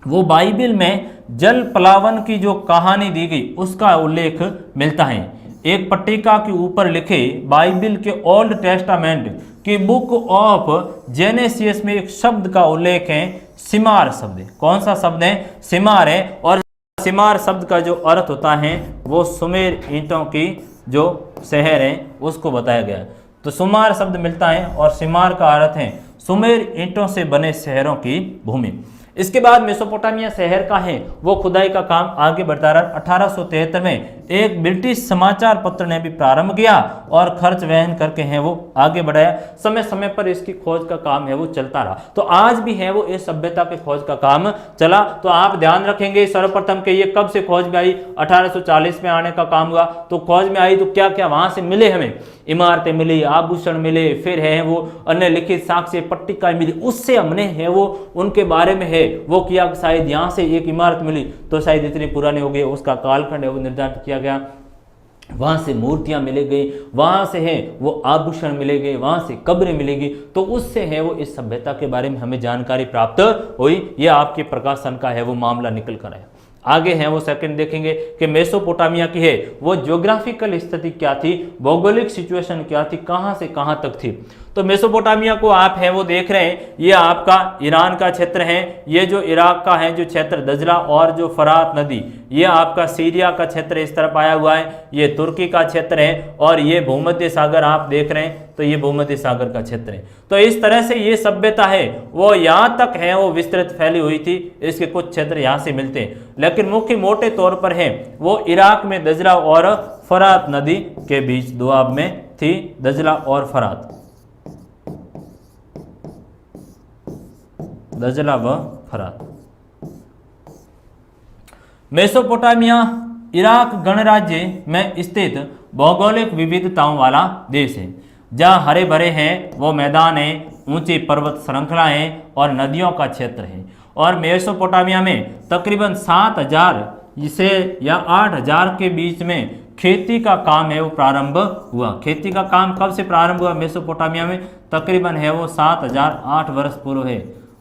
वो बाइबिल में जल प्लावन की जो कहानी दी गई उसका उल्लेख मिलता है। एक पट्टिका के ऊपर लिखे बाइबिल के ओल्ड टेस्टामेंट की बुक ऑफ जेनेसिस में एक शब्द का उल्लेख है, सिमार शब्द है। कौन सा शब्द है, सिमार है। और सिमार शब्द का जो अर्थ होता है वो सुमेर ईंटों की जो शहर है उसको बताया गया। तो सुमार शब्द मिलता है और सिमार का अर्थ है सुमेर ईंटों से बने शहरों की भूमि। इसके बाद मेसोपोटामिया शहर का है वो खुदाई का काम आगे बढ़ता रहा। 1873 में एक ब्रिटिश समाचार पत्र ने भी प्रारंभ किया और खर्च वहन करके है वो आगे बढ़ाया। समय समय पर इसकी खोज का काम है वो चलता रहा। तो आज भी है वो इस सभ्यता के खोज का काम चला। तो आप ध्यान रखेंगे सर्वप्रथम के ये कब से खोज में आई, 1840 में आने का काम हुआ। तो खोज में आई तो क्या क्या वहां से मिले, हमें इमारतें मिली, आभूषण मिले, फिर है वो अन्य लिखित साक्ष्य पट्टिकाएं मिली। उससे हमने है वो उनके बारे में है वो किया, शायद यहाँ से एक इमारत मिली तो शायद इतनी पुरानी हो गई, उसका कालखंड है वो निर्धारित किया गया। वहां से मूर्तियां मिले गई, वहां से है वो आभूषण मिले गए, वहां से कब्रें मिलेगी। तो उससे है वो इस सभ्यता के बारे में हमें जानकारी प्राप्त हुई। यह आपके प्रकाशन का है वो मामला निकल कर आया। आगे है वो सेकंड देखेंगे कि मेसोपोटामिया की है वो ज्योग्राफिकल स्थिति क्या थी, भौगोलिक सिचुएशन क्या थी, कहां से कहां तक थी। तो मेसोपोटामिया को आप है वो देख रहे हैं, ये आपका ईरान का क्षेत्र है, ये जो इराक का है जो क्षेत्र दजला और जो फरात नदी, ये आपका सीरिया का क्षेत्र इस तरफ आया हुआ है, ये तुर्की का क्षेत्र है और ये भूमध्य सागर आप देख रहे हैं तो ये भूमध्य सागर का क्षेत्र है। तो इस तरह से ये सभ्यता है वो यहाँ तक है वो विस्तृत फैली हुई थी। इसके कुछ क्षेत्र यहाँ से मिलते हैं लेकिन मुख्य मोटे तौर पर है वो इराक में दजला और फरात नदी के बीच दोआब में थी, दजला और फरात, दजला व फरात। मेसोपोटामिया इराक गणराज्य में स्थित भौगोलिक विविधताओं वाला देश है जहाँ हरे भरे हैं वो मैदान हैं, ऊंची पर्वत श्रृंखलाएं और नदियों का क्षेत्र है। और मेसोपोटामिया में तकरीबन 7000 से या 8000 के बीच में खेती का काम है वो प्रारंभ हुआ। खेती का काम कब से प्रारंभ हुआ मेसोपोटामिया में, तकरीबन है वो 7008 वर्ष पूर्व है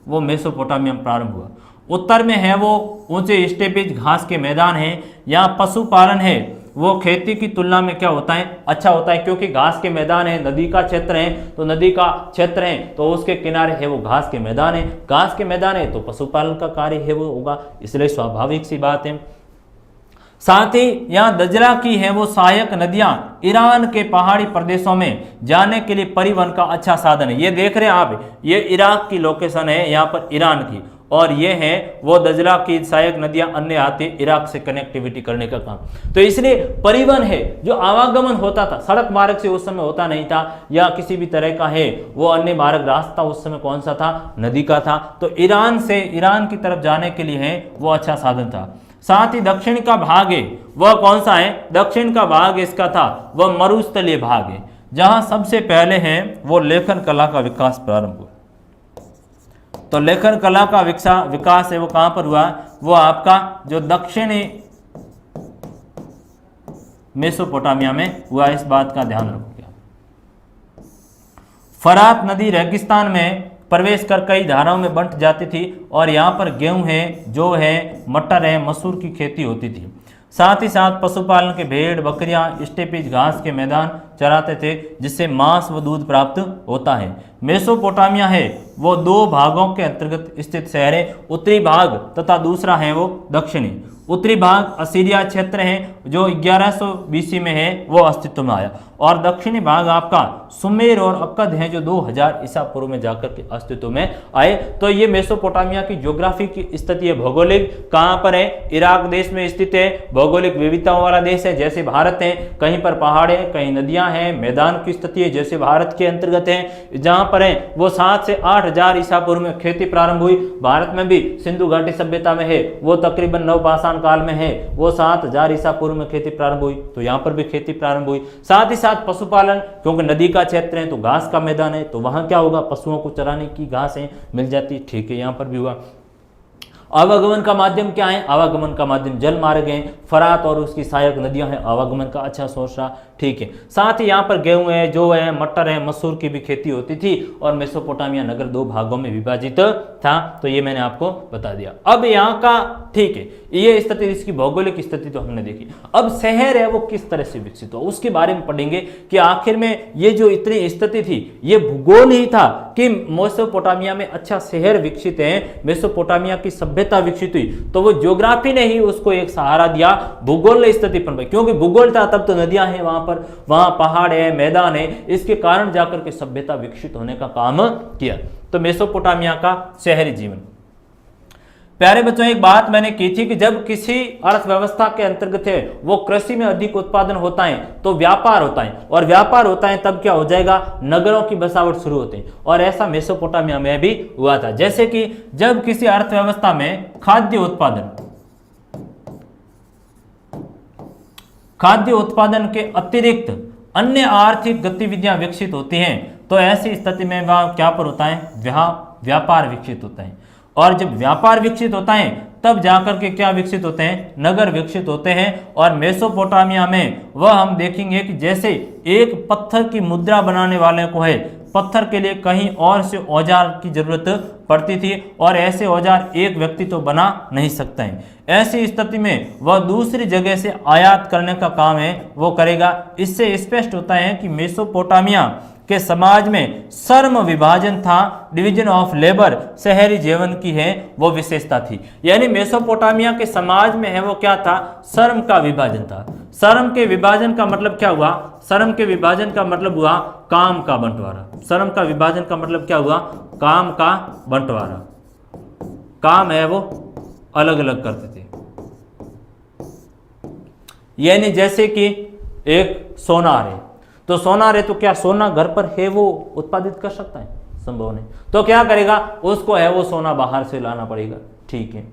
वो मेसोपोटामिया में प्रारंभ हुआ। उत्तर में है वो ऊंचे स्टेपिज घास के मैदान हैं, यहाँ पशुपालन है वो खेती की तुलना में क्या होता है, अच्छा होता है, क्योंकि घास के मैदान है, नदी का क्षेत्र है, तो नदी का क्षेत्र है तो उसके किनारे है वो घास के मैदान है, घास के मैदान है तो पशुपालन का कार्य है वो होगा, इसलिए स्वाभाविक सी बात है। साथ ही यहाँ दजला की है वो सहायक नदियां ईरान के पहाड़ी प्रदेशों में जाने के लिए परिवहन का अच्छा साधन है। ये देख रहे हैं आप, ये इराक की लोकेशन है यहाँ पर ईरान की, और ये है वो दजला की सहायक नदियां अन्य आती इराक से कनेक्टिविटी करने का काम। तो इसलिए परिवहन है जो आवागमन होता था सड़क मार्ग से उस समय होता नहीं था, या किसी भी तरह का है वो अन्य मार्ग रास्ता उस समय कौन सा था, नदी का था। तो ईरान से ईरान की तरफ जाने के लिए है वो अच्छा साधन था। साथ ही दक्षिण का भाग है वह कौन सा है, दक्षिण का भाग इसका था वह मरुस्थलीय भाग है, जहां सबसे पहले है वो लेखन कला का विकास प्रारंभ हुआ। तो लेखन कला का विकास है वो कहां पर हुआ, वो आपका जो दक्षिणी मेसोपोटामिया में हुआ, इस बात का ध्यान रखोगे। फरात नदी रेगिस्तान में प्रवेश कर कई धाराओं में बंट जाती थी और यहाँ पर गेहूं है, जो है, मटर है, मसूर की खेती होती थी। साथ ही साथ पशुपालन के भेड़ बकरियां स्टेपीज घास के मैदान चराते थे, जिससे मांस व दूध प्राप्त होता है। मेसोपोटामिया है वो दो भागों के अंतर्गत स्थित शहर है, उत्तरी भाग तथा दूसरा है वो दक्षिणी। उत्तरी भाग असीरिया क्षेत्र है जो 1100 बीसी में है वो अस्तित्व में आया, और दक्षिणी भाग आपका सुमेर और अक्कद है जो 2000 ईसा पूर्व में जाकर के अस्तित्व में आए। तो ये मेसोपोटामिया की ज्योग्राफी की स्थिति है, भौगोलिक कहाँ पर है, इराक देश में स्थित है, भौगोलिक विविधताओं वाला देश है जैसे भारत है, कहीं पर पहाड़ है, कहीं नदियां हैं, मैदान की स्थिति है जैसे भारत के अंतर्गत है। जहां पर है वो 7 से 8000 ईसा पूर्व में खेती प्रारंभ हुई। भारत में भी सिंधु घाटी सभ्यता में है वो तकरीबन नवपाषाण काल में है वो 7000 ईसा पूर्व में खेती प्रारंभ हुई, तो यहाँ पर भी खेती प्रारंभ हुई। साथ ही साथ पशुपालन, क्योंकि नदी का क्षेत्र है तो घास का मैदान है, तो वहां क्या होगा, पशुओं को चराने की घास है मिल जाती, ठीक है, यहाँ पर भी हुआ। आवागमन का माध्यम क्या है, आवागमन का माध्यम जल मार्ग है, फरात और उसकी सहायक नदियां हैं, आवागमन का अच्छा सोर्स रहा, ठीक है। साथ ही यहाँ पर गेहूं है, जो है, मटर है, मसूर की भी खेती होती थी, और मेसोपोटामिया नगर दो भागों में विभाजित था, तो ये मैंने आपको बता दिया। अब यहाँ का, ठीक है, ये स्थिति, इसकी भौगोलिक स्थिति तो हमने देखी। अब शहर है वो किस तरह से विकसित हुआ उसके बारे में पढ़ेंगे कि आखिर में ये जो इतनी स्थिति थी ये भूगोल ही था कि मेसोपोटामिया में अच्छा शहर विकसित है, मेसोपोटामिया की सभ्यता विकसित हुई, तो वो ज्योग्राफी ने ही उसको एक सहारा दिया, भूगोल ने स्थिति पर, क्योंकि भूगोल था तब तो नदियां हैं वहां पर, वहां पहाड़ है, मैदान है, इसके कारण जाकर के सभ्यता विकसित होने का काम किया। तो मेसोपोटामिया का शहरी जीवन। प्यारे बच्चों, एक बात मैंने की थी कि जब किसी अर्थव्यवस्था के अंतर्गत है वो कृषि में अधिक उत्पादन होता है तो व्यापार होता है, और व्यापार होता है तब क्या हो जाएगा, नगरों की बसावट शुरू होती है, और ऐसा मेसोपोटामिया में भी हुआ था। जैसे कि जब किसी अर्थव्यवस्था में खाद्य उत्पादन के अतिरिक्त अन्य आर्थिक गतिविधियां विकसित होती हैं, तो ऐसी स्थिति में वह क्या पर होता है, व्यापार विकसित होता है, और जब व्यापार विकसित होता है तब जाकर के क्या विकसित होते हैं, नगर विकसित होते हैं। और मेसोपोटामिया में वह हम देखेंगे कि जैसे एक पत्थर की मुद्रा बनाने वाले को है, पत्थर के लिए कहीं और से औजार की जरूरत पड़ती थी, और ऐसे औजार एक व्यक्ति तो बना नहीं सकता है। ऐसी स्थिति में वह दूसरी जगह से आयात करने का काम है वो करेगा। इससे स्पष्ट होता है कि मेसोपोटामिया के समाज में श्रम विभाजन था, डिवीजन ऑफ लेबर, शहरी जीवन की है वो विशेषता थी। यानी मेसोपोटामिया के समाज में है वो क्या था, श्रम का विभाजन था। श्रम के विभाजन का मतलब क्या हुआ, श्रम के विभाजन का मतलब हुआ काम का बंटवारा। श्रम का विभाजन का मतलब क्या हुआ, काम का बंटवारा। काम है वो अलग अलग करते थे। यानी जैसे कि एक सोनार है, तो सोनार है तो क्या सोना घर पर है वो उत्पादित कर सकता है, संभव नहीं, तो क्या करेगा, उसको है वो सोना बाहर से लाना पड़ेगा, ठीक है।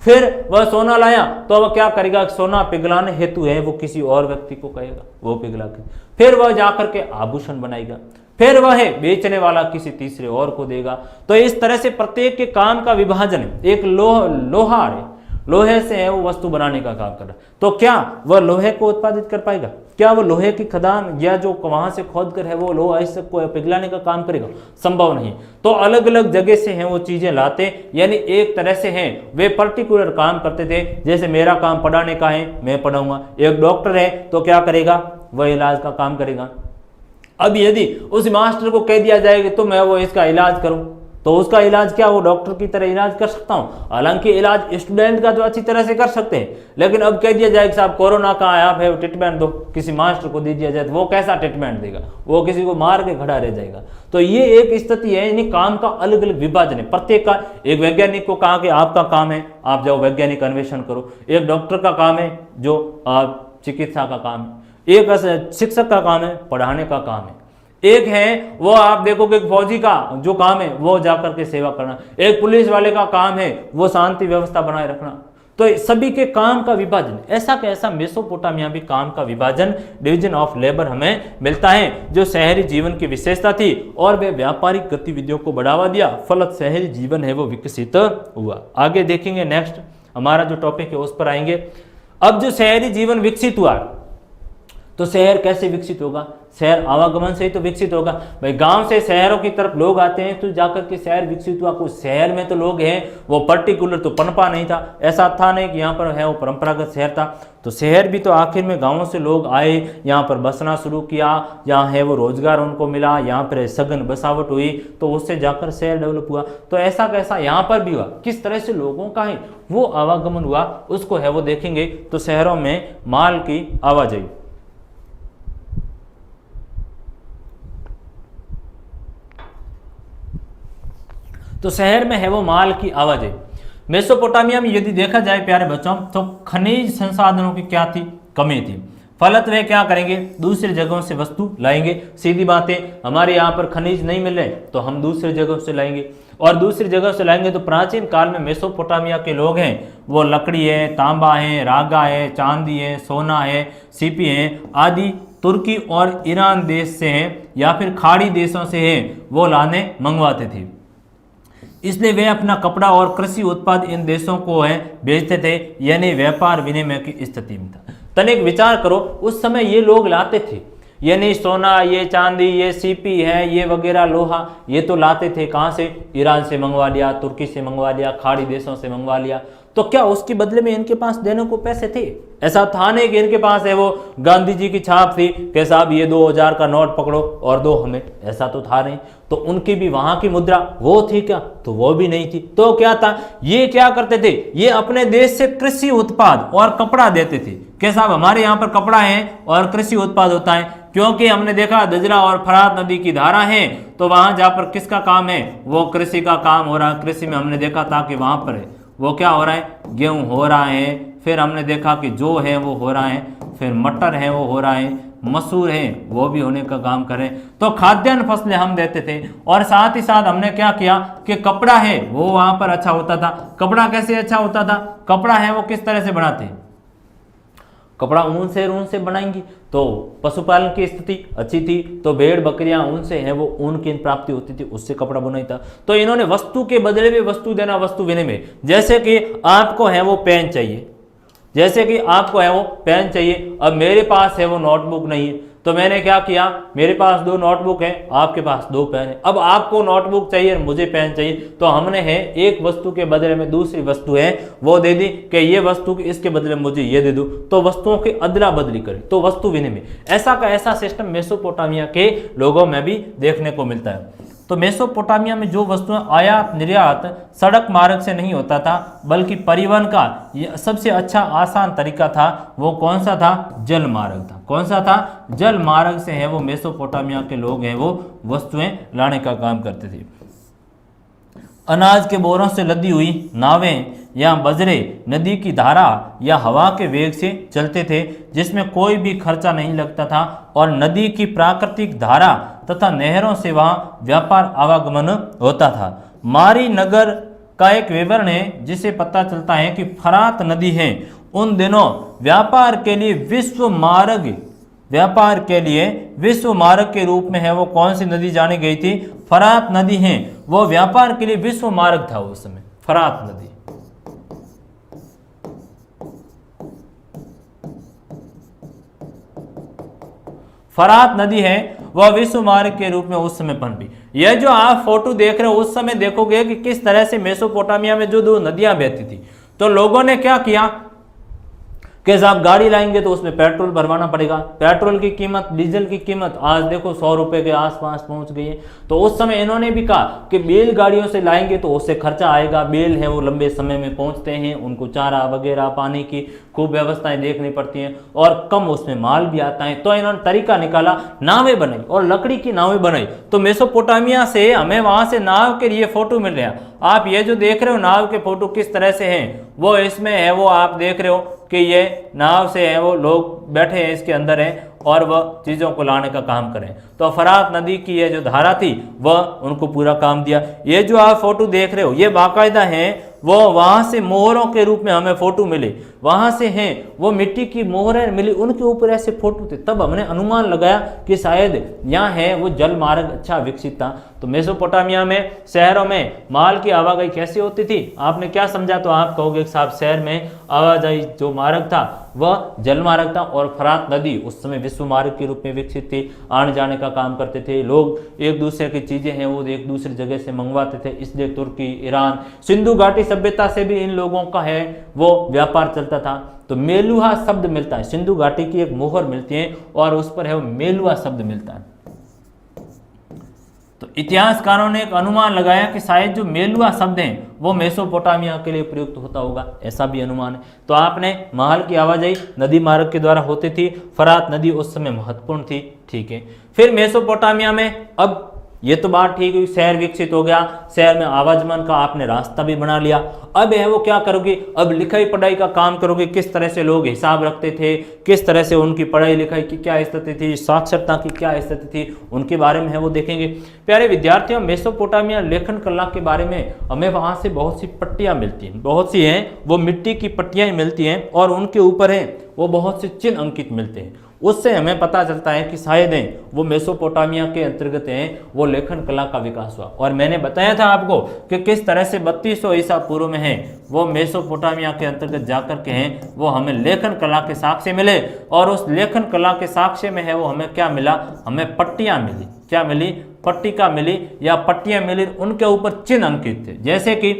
फिर वह सोना लाया तो वह क्या करेगा, सोना पिघलाने हेतु है वो किसी और व्यक्ति को कहेगा, वो पिघला के फिर वह जाकर के आभूषण बनाएगा, फिर वह है बेचने वाला किसी तीसरे और को देगा। तो इस तरह से प्रत्येक के काम का विभाजन है। एक लोहार है, लोहे से है वो वस्तु बनाने का काम कर रहा है, तो क्या वह लोहे को उत्पादित कर पाएगा, क्या वो लोहे की खदान या जो वहां से खोद कर है वो लोहा इस को पिघलाने का काम करेगा, संभव नहीं। तो अलग अलग जगह से हैं वो चीजें लाते, यानी एक तरह से हैं वे पर्टिकुलर काम करते थे। जैसे मेरा काम पढ़ाने का है, मैं पढ़ाऊंगा, एक डॉक्टर है तो क्या करेगा, वह इलाज का काम करेगा। अब यदि उस मास्टर को कह दिया जाएगा तो मैं वो इसका इलाज करूं, तो उसका इलाज क्या वो डॉक्टर की तरह इलाज कर सकता हूँ? हालांकि इलाज स्टूडेंट का तो अच्छी तरह से कर सकते हैं, लेकिन अब कह दिया जाए कि साहब कोरोना का है, आप है ट्रीटमेंट दो, किसी मास्टर को दे दिया जाए तो वो कैसा ट्रीटमेंट देगा? वो किसी को मार के खड़ा रह जाएगा। तो ये एक स्थिति है, यानी काम का अलग अलग विभाजन है। प्रत्येक का, एक वैज्ञानिक को कहा कि आपका काम है आप जाओ वैज्ञानिक अन्वेषण करो, एक डॉक्टर का काम है जो चिकित्सा का काम है, एक शिक्षक का काम है पढ़ाने का काम है, एक है वो आप देखोगे फौजी का जो काम है वो जाकर के सेवा करना, एक पुलिस वाले का काम है वो शांति व्यवस्था बनाए रखना। तो सभी के काम का विभाजन, ऐसा कैसा मेसोपोटामिया भी काम का विभाजन, डिवीजन ऑफ लेबर हमें मिलता है, जो शहरी जीवन की विशेषता थी और वे व्यापारिक गतिविधियों को बढ़ावा दिया, फलत शहरी जीवन है वो विकसित हुआ। आगे देखेंगे, नेक्स्ट हमारा जो टॉपिक है उस पर आएंगे। अब जो शहरी जीवन विकसित हुआ तो शहर कैसे विकसित होगा? शहर आवागमन से ही तो विकसित होगा। भाई गांव से शहरों की तरफ लोग आते हैं तो जाकर के शहर विकसित हुआ। कुछ शहर में तो लोग हैं वो पर्टिकुलर तो पनपा नहीं था, ऐसा था नहीं कि यहाँ पर है वो परंपरागत शहर था। तो शहर भी तो आखिर में गाँवों से लोग आए, यहाँ पर बसना शुरू किया, यहाँ है वो रोजगार उनको मिला, यहाँ पर सघन बसावट हुई, तो उससे जाकर शहर डेवलप हुआ। तो ऐसा कैसा यहाँ पर भी हुआ, किस तरह से लोगों का है वो आवागमन हुआ, उसको है वो देखेंगे। तो शहरों में माल की आवाजाही, तो शहर में है वो माल की आवाजाही। मेसोपोटामिया में यदि देखा जाए प्यारे बच्चों तो खनिज संसाधनों की क्या थी? कमी थी। फलत वे क्या करेंगे? दूसरी जगहों से वस्तु लाएंगे। सीधी बात है, हमारे यहाँ पर खनिज नहीं मिल रहे तो हम दूसरी जगहों से लाएंगे, और दूसरी जगह से लाएंगे तो प्राचीन काल में मेसोपोटामिया के लोग हैं वो लकड़ी है, तांबा है, रागा है, चांदी है, सोना है, सीपी है आदि तुर्की और ईरान देश से हैं या फिर खाड़ी देशों से हैं, वो लाने मंगवाते थे। इसलिए वे अपना कपड़ा और कृषि उत्पाद इन देशों को है बेचते थे, यानी व्यापार विनिमय की स्थिति में था। तनिक विचार करो, उस समय ये लोग लाते थे, यानी सोना, ये चांदी, ये सीपी है, ये वगैरह लोहा, ये तो लाते थे कहाँ से? ईरान से मंगवा लिया, तुर्की से मंगवा लिया, खाड़ी देशों से मंगवा लिया। तो क्या उसके बदले में इनके पास देने को पैसे थे? ऐसा था नहीं कि इनके पास है वो गांधी जी की छाप थी कि साहब ये 2000 का नोट पकड़ो और दो हमें, ऐसा तो था नहीं। तो उनकी भी वहां की मुद्रा वो थी क्या? तो वो भी नहीं थी। तो क्या था, ये क्या करते थे, ये अपने देश से कृषि उत्पाद और कपड़ा देते थे कि साहब हमारे यहाँ पर कपड़ा है और कृषि उत्पाद होता है, क्योंकि हमने देखा दजला और फरात नदी की धारा है, तो वहां जहाँ पर किसका काम है? वो कृषि का काम हो रहा है। कृषि में हमने देखा था कि वहां पर है वो क्या हो रहा है? गेहूं हो रहा है, फिर हमने देखा कि जो है वो हो रहा है, फिर मटर है वो हो रहा है, मसूर है वो भी होने का काम करें। तो खाद्यान्न फसलें हम देते थे, और साथ ही साथ हमने क्या किया कि कपड़ा है वो वहां पर अच्छा होता था। कपड़ा कैसे अच्छा होता था? कपड़ा है वो किस तरह से बनाते? कपड़ा ऊन से बनाएंगी, तो पशुपालन की स्थिति अच्छी थी, तो भेड़ बकरियां ऊन से है वो ऊन की प्राप्ति होती थी, उससे कपड़ा बुनाई था। तो इन्होंने वस्तु के बदले में वस्तु देना, वस्तु विनिमय। जैसे कि आपको है वो पेन चाहिए, जैसे कि आपको है वो पेन चाहिए, अब मेरे पास है वो नोटबुक नहीं है, तो मैंने क्या किया, मेरे पास 2 नोटबुक है, आपके पास 2 पेन है। अब आपको नोटबुक चाहिए, मुझे पेन चाहिए, तो हमने है एक वस्तु के बदले में दूसरी वस्तु है वो दे दी कि ये वस्तु इसके बदले में मुझे ये दे दो, तो वस्तुओं की अदला बदली करें, तो वस्तु विनिमय। ऐसा का ऐसा सिस्टम मेसोपोटामिया के लोगों में भी देखने को मिलता है। तो मेसोपोटामिया में जो वस्तुएं आयात निर्यात सड़क मार्ग से नहीं होता था, बल्कि परिवहन का सबसे अच्छा आसान तरीका था, वो कौन सा था? जल मार्ग था। कौन सा था? जल मार्ग से है वो मेसोपोटामिया के लोग हैं वो वस्तुएं लाने का काम करते थे। अनाज के बोरों से लदी हुई नावें या बजरे नदी की धारा या हवा के वेग से चलते थे, जिसमें कोई भी खर्चा नहीं लगता था, और नदी की प्राकृतिक धारा तथा नहरों से वहाँ व्यापार आवागमन होता था। मारी नगर का एक विवरण है जिसे पता चलता है कि फरात नदी है उन दिनों व्यापार के लिए विश्व मार्ग के रूप में है वो कौन सी नदी जानी गई थी? फरात नदी है, वो व्यापार के लिए विश्व मार्ग था उस समय, फरात नदी। फरात नदी है वह विश्व मार्ग के रूप में उस समय पनपी। यह जो आप फोटो देख रहे हो उस समय देखोगे कि किस तरह से मेसोपोटामिया में जो 2 नदियां बहती थी, तो लोगों ने क्या किया कि साहब गाड़ी लाएंगे तो उसमें पेट्रोल भरवाना पड़ेगा, पेट्रोल की कीमत, डीजल की कीमत आज देखो 100 रुपए के आसपास पहुंच गई है। तो उस समय इन्होंने भी कहा कि बैलगाड़ियों से लाएंगे तो उससे खर्चा आएगा, बैल है वो लंबे समय में पहुंचते हैं, उनको चारा वगैरह पानी की खूब व्यवस्थाएं देखनी पड़ती हैं और कम उसमें माल भी आता है। तो इन्होंने तरीका निकाला, नावें बनाई और लकड़ी की नावें बनाई। तो मेसोपोटामिया से हमें वहां से नाव के लिए फोटो मिल रहे हैं। आप ये जो देख रहे हो नाव के फोटो किस तरह से हैं, वो इसमें है, वो आप देख रहे हो कि ये नाव से है, वो लोग बैठे हैं इसके अंदर हैं और वह चीज़ों को लाने का काम करें। तो फरात नदी की ये जो धारा थी वह उनको पूरा काम दिया। ये जो आप फोटो देख रहे हो ये बाकायदा हैं, वो वहाँ से मोहरों के रूप में हमें फोटो मिले, वहाँ से हैं वो मिट्टी की मोहरें मिली, उनके ऊपर ऐसे फोटो थे। तब हमने अनुमान लगाया कि शायद यहाँ है वो जल मार्ग अच्छा विकसित था। तो मेसोपोटामिया में शहरों में माल की आवाजाही कैसी होती थी, आपने क्या समझा? तो आप कहोगे साहब शहर में आवाजाही जो मार्ग था वह जल मार्ग था और फरात नदी उस समय विश्व मार्ग के रूप में विकसित थी, आने जाने का काम करते थे लोग, एक दूसरे की चीजें हैं वो एक दूसरी जगह से मंगवाते थे। इसलिए तुर्की, ईरान, सिंधु घाटी सभ्यता से भी इन लोगों का है वो व्यापार चलता था। तो मेलुहा शब्द मिलता है, सिंधु घाटी की एक मोहर मिलती है और उस पर है वो मेलुहा शब्द मिलता है। तो इतिहासकारों ने एक अनुमान लगाया कि शायद जो मेलुहा शब्द हैं वो मेसोपोटामिया के लिए प्रयुक्त होता होगा, ऐसा भी अनुमान है। तो आपने महल की आवाजाही नदी मार्ग के द्वारा होती थी, फरात नदी उस समय महत्वपूर्ण थी, ठीक है। फिर मेसोपोटामिया में अब ये तो बात ठीक हुई, शहर विकसित हो गया, शहर में आवागमन का आपने रास्ता भी बना लिया। अब है वो क्या करोगे, अब लिखाई पढ़ाई का काम करोगे, किस तरह से लोग हिसाब रखते थे, किस तरह से उनकी पढ़ाई लिखाई की क्या स्थिति थी, साक्षरता की क्या स्थिति थी, उनके बारे में है वो देखेंगे। प्यारे विद्यार्थियों, मेसोपोटामिया लेखन कला के बारे में हमें वहाँ से बहुत सी पट्टियाँ मिलती हैं, बहुत सी हैं वो मिट्टी की पट्टियाँ मिलती हैं और उनके ऊपर है वो बहुत से चिन्ह अंकित मिलते हैं। उससे हमें पता चलता है कि शायद वो मेसोपोटामिया के अंतर्गत हैं, वो लेखन कला का विकास हुआ। और मैंने बताया था आपको कि किस तरह से 3200 ईसा पूर्व में है वो मेसोपोटामिया के अंतर्गत जाकर के हैं वो हमें लेखन कला के साक्ष्य मिले। और उस लेखन कला के साक्ष्य में है वो हमें क्या मिला, हमें पट्टियाँ मिली। क्या मिली? पट्टिका मिली या पट्टियाँ मिली, उनके ऊपर चिन्ह अंकित थे। जैसे कि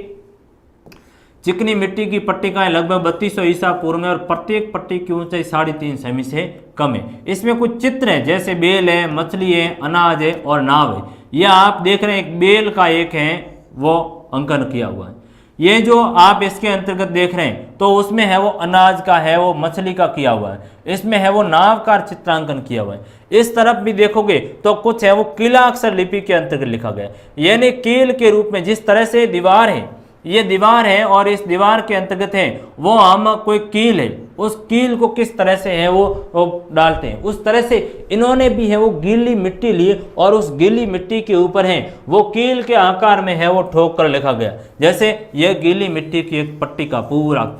चिकनी मिट्टी की पट्टिकाएं लगभग 3200 ईसा पूर्व में और प्रत्येक पट्टी की ऊंचाई 3.5 सेमी से कम है। इसमें कुछ चित्र हैं जैसे बेल है, मछली है, अनाज है और नाव है। यह आप देख रहे हैं एक बेल का एक है वो अंकन किया हुआ है। ये जो आप इसके अंतर्गत देख रहे हैं तो उसमें है वो अनाज का है वो मछली का किया हुआ है, इसमें है वो नावकार चित्रांकन किया हुआ है। इस तरफ भी देखोगे तो कुछ है वो कीला अक्षर लिपि के अंतर्गत लिखा गया, यानी कील के रूप में। जिस तरह से दीवार है, ये दीवार है और इस दीवार के अंतर्गत है वो हम कोई कील है, उस कील को किस तरह से है वो डालते हैं, उस तरह से इन्होंने भी है वो गीली मिट्टी ली और उस गीली मिट्टी के ऊपर है वो कील के आकार में है वो ठोक कर लिखा गया। जैसे ये गीली मिट्टी की एक पट्टी का पूरा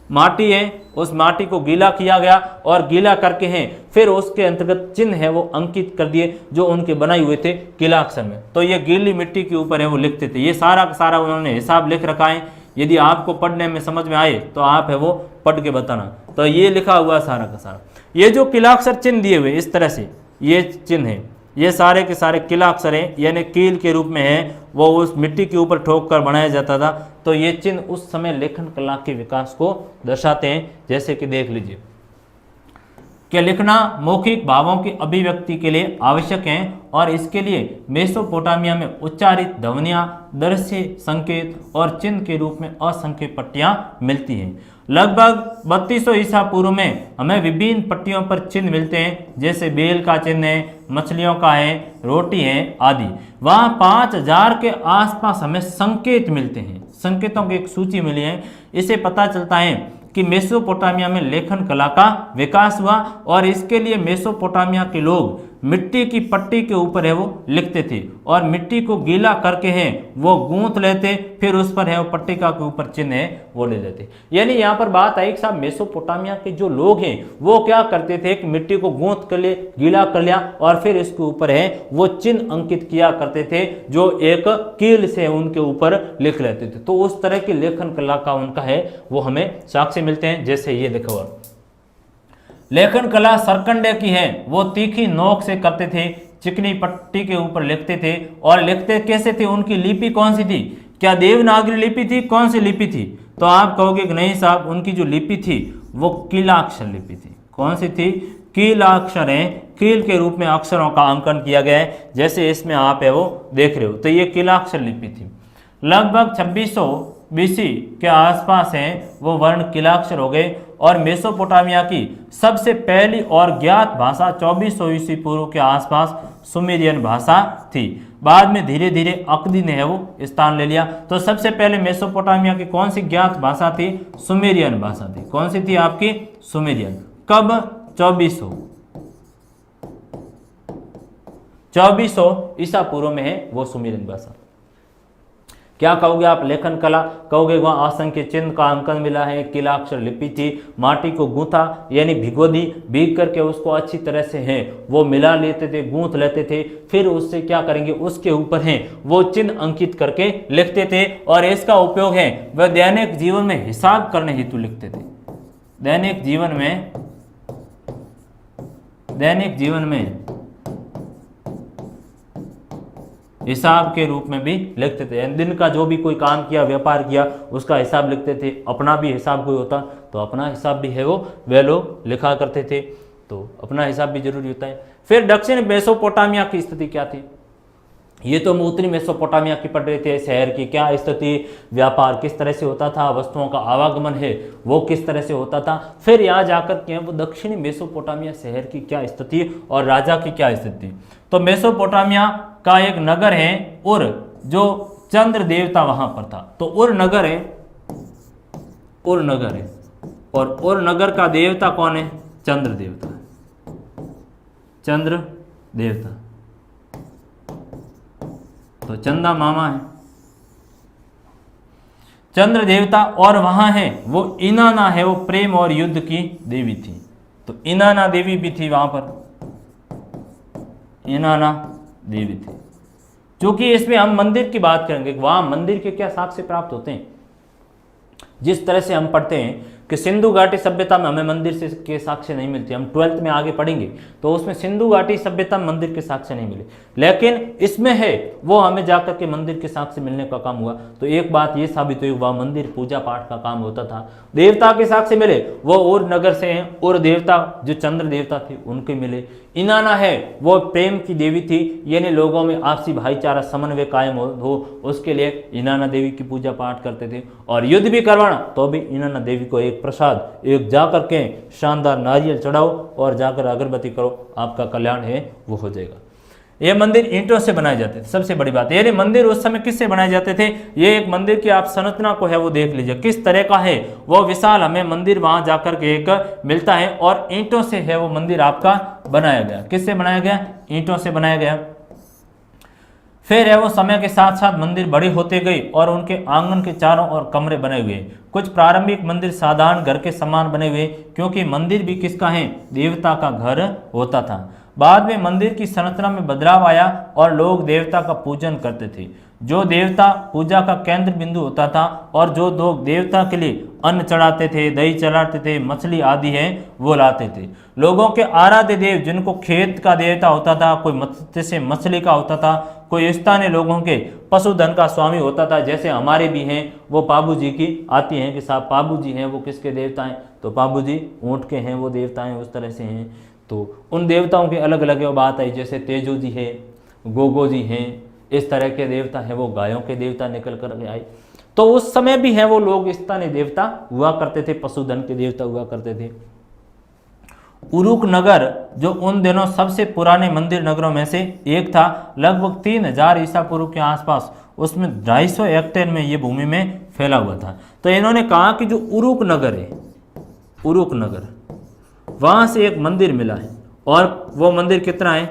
माटी है, उस माटी को गीला किया गया और गीला करके हैं फिर उसके अंतर्गत चिन्ह है वो अंकित कर दिए जो उनके बनाए हुए थे किला अक्षर में। तो ये गीली मिट्टी के ऊपर है वो लिखते थे। ये सारा का सारा उन्होंने हिसाब लिख रखा है। यदि आपको पढ़ने में समझ में आए तो आप है वो पढ़ के बताना। तो ये लिखा हुआ सारा का सारा, ये जो किला अक्षर चिन्ह दिए हुए इस तरह से ये चिन्ह है, ये सारे के सारे किला अक्षर हैं, यानी कील के रूप में है वो उस मिट्टी के ऊपर ठोक कर बनाया जाता था। तो ये चिन्ह उस समय लेखन कला के विकास को दर्शाते हैं। जैसे कि देख लीजिए कि लिखना मौखिक भावों की अभिव्यक्ति के लिए आवश्यक है और इसके लिए मेसोपोटामिया में उच्चारित ध्वनियाँ, दृश्य, संकेत और चिन्ह के रूप में असंख्य पट्टियाँ मिलती हैं। लगभग 3200 ईसा पूर्व में हमें विभिन्न पट्टियों पर चिन्ह मिलते हैं, जैसे बेल का चिन्ह है, मछलियों का है, रोटी है आदि। वहाँ 5000 के आसपास हमें संकेत मिलते हैं, संकेतों की एक सूची मिली है। इसे पता चलता है कि मेसोपोटामिया में लेखन कला का विकास हुआ और इसके लिए मेसोपोटामिया के लोग मिट्टी की पट्टी के ऊपर है वो लिखते थे और मिट्टी को गीला करके है वो गूंथ लेते, फिर उस पर है वो पट्टिका के ऊपर चिन्ह है वो ले लेते। यानी यहाँ पर बात आई कि साहब मेसोपोटामिया के जो लोग हैं वो क्या करते थे कि मिट्टी को गूंथ कर ले, गीला कर लिया और फिर इसके ऊपर है वो चिन्ह अंकित किया करते थे जो एक कील से उनके ऊपर लिख लेते थे। तो उस तरह की लेखन कला का उनका है वो हमें साक्ष्य मिलते हैं। जैसे ये देखो, लेखन कला सरकंडे की है, वो तीखी नोक से करते थे, चिकनी पट्टी के ऊपर लिखते थे। और लिखते कैसे थे, उनकी लिपि कौन सी थी, क्या देवनागरी लिपि थी, कौन सी लिपि थी? तो आप कहोगे कि नहीं साहब, उनकी जो लिपि थी वो कीलाक्षर लिपि थी। कौन सी थी? कीलाक्षर है, कील के रूप में अक्षरों का अंकन किया गया है, जैसे इसमें आप है वो देख रहे हो। तो ये कीलाक्षर लिपि थी। लगभग 2600 बीसी के आसपास हैं वो वर्ण कीलाक्षर हो गए। और मेसोपोटामिया की सबसे पहली और ज्ञात भाषा 2400 ईस्वी पूर्व के आसपास सुमेरियन भाषा थी। बाद में धीरे धीरे अक्दी ने है वो स्थान ले लिया। तो सबसे पहले मेसोपोटामिया की कौन सी ज्ञात भाषा थी? सुमेरियन भाषा थी। कौन सी थी आपकी? सुमेरियन। कब? 2400 ईसा पूर्व में है वो सुमेरियन भाषा। क्या कहोगे आप? लेखन कला कहोगे। वहां असंख्य चिन्ह का अंकन मिला है, कीलाक्षर लिपि थी, माटी को गूंथा यानी भिगो दी, भीग करके उसको अच्छी तरह से है वो मिला लेते थे, गूंथ लेते थे, फिर उससे क्या करेंगे? उसके ऊपर है वो चिन्ह अंकित करके लिखते थे। और इसका उपयोग है वह दैनिक जीवन में हिसाब करने हेतु लिखते थे। दैनिक जीवन में हिसाब के रूप में भी लिखते थे। दिन का जो भी कोई काम किया, व्यापार किया, उसका हिसाब लिखते थे। अपना भी हिसाब कोई होता तो अपना हिसाब भी है वो वे लोग लिखा करते थे। तो अपना हिसाब भी जरूरी होता है। फिर दक्षिण मेसोपोटामिया की स्थिति क्या थी? ये तो हम उत्तरी मेसोपोटामिया की पढ़ रहे थे। शहर की क्या स्थिति, व्यापार किस तरह से होता था, वस्तुओं का आवागमन है वो किस तरह से होता था। फिर यहाँ जाकर के वो दक्षिणी मेसोपोटामिया शहर की क्या स्थिति और राजा की क्या स्थिति। तो मेसोपोटामिया का एक नगर है उर, जो चंद्र देवता वहां पर था। तो उर नगर है, और उर नगर का देवता कौन है? चंद्र देवता है। चंद्र देवता तो चंदा मामा है, चंद्र देवता। और वहां है वो इनाना है, वो प्रेम और युद्ध की देवी थी। तो इनाना देवी भी थी वहां पर, इनाना देवी थी। क्योंकि इसमें हम मंदिर की बात करेंगे, वहां मंदिर के क्या साक्ष्य प्राप्त होते हैं। जिस तरह से हम पढ़ते हैं कि सिंधु घाटी सभ्यता में हमें मंदिर से के साक्ष्य नहीं मिलते, हम 12th में आगे पढ़ेंगे तो उसमें सिंधु घाटी सभ्यता में मंदिर के साक्ष्य नहीं मिले, लेकिन इसमें है वो हमें जाकर के मंदिर के साक्ष्य मिलने का काम हुआ। तो एक बात ये साबित हुई वह मंदिर पूजा पाठ का काम होता था। देवता के साक्ष्य मिले वो और नगर से हैं, और देवता जो चंद्र देवता थे उनके मिले। इनाना है वो प्रेम की देवी थी, यानी लोगों में आपसी भाईचारा समन्वय कायम हो उसके लिए इनाना देवी की पूजा पाठ करते थे। और युद्ध भी करवाना तो भी इनाना देवी को एक प्रसाद, एक जाकर के शानदार नारियल चढ़ाओ और जाकर अगरबत्ती करो, आपका कल्याण है वो हो जाएगा। ये मंदिर ईंटों से बनाए जाते थे, सबसे बड़ी बात। यानी मंदिर उस समय किससे बनाए जाते थे? ये एक मंदिर की आप संरचना को है वो देख लीजिए किस तरह का है वो विशाल हमें मंदिर वहां जाकर के एक मिलता है। और ईंटों से है वो मंदिर आपका बनाया गया। किससे बनाया गया? ईंटों से बनाया गया। फिर है वो समय के साथ साथ मंदिर बड़े होते गए और उनके आंगन के चारों ओर कमरे बने हुए। कुछ प्रारंभिक मंदिर साधारण घर के समान बने हुए, क्योंकि मंदिर भी किसका है? देवता का घर होता था। बाद में मंदिर की संरचना में बदलाव आया और लोग देवता का पूजन करते थे, जो देवता पूजा का केंद्र बिंदु होता था। और जो लोग देवता के लिए अन्न चढ़ाते थे, दही चढ़ाते थे, मछली आदि है वो लाते थे। लोगों के आराध्य देव जिनको खेत का देवता होता था, कोई जैसे मछली का होता था, कोई स्थानीय लोगों के पशुधन का स्वामी होता था। जैसे हमारे भी हैं वो पाबू जी की आती हैं कि साहब पाबू जी हैं वो किसके देवता हैं? तो पाबू जी ऊँट के हैं वो देवता हैं, उस तरह से हैं। तो उन देवताओं की अलग अलग बात आई, जैसे तेजो जी है, गोगो जी हैं, इस तरह के देवता हैं वो गायों के देवता निकल कर आए। तो उस समय भी है वो लोग स्थानीय देवता हुआ करते थे, पशुधन के देवता हुआ करते थे। उरुक नगर जो उन दिनों सबसे पुराने मंदिर नगरों में से एक था, लगभग 3000 ईसा पूर्व के आसपास उसमें 250 हेक्टेयर में ये भूमि में फैला हुआ था। तो इन्होंने कहा कि जो उरुक नगर है, उरुक नगर वहां से एक मंदिर मिला है, और वो मंदिर कितना है?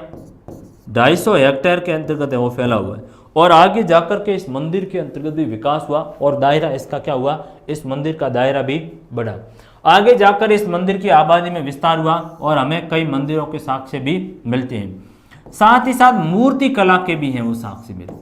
250 हेक्टेयर के अंतर्गत है वो फैला हुआ है। और आगे जाकर के इस मंदिर के अंतर्गत भी विकास हुआ और दायरा इसका क्या हुआ? इस मंदिर का दायरा भी बढ़ा। आगे जाकर इस मंदिर की आबादी में विस्तार हुआ और हमें कई मंदिरों के साक्ष्य भी मिलते हैं। साथ ही साथ मूर्ति कला के भी हैं वो साक्ष्य मिले।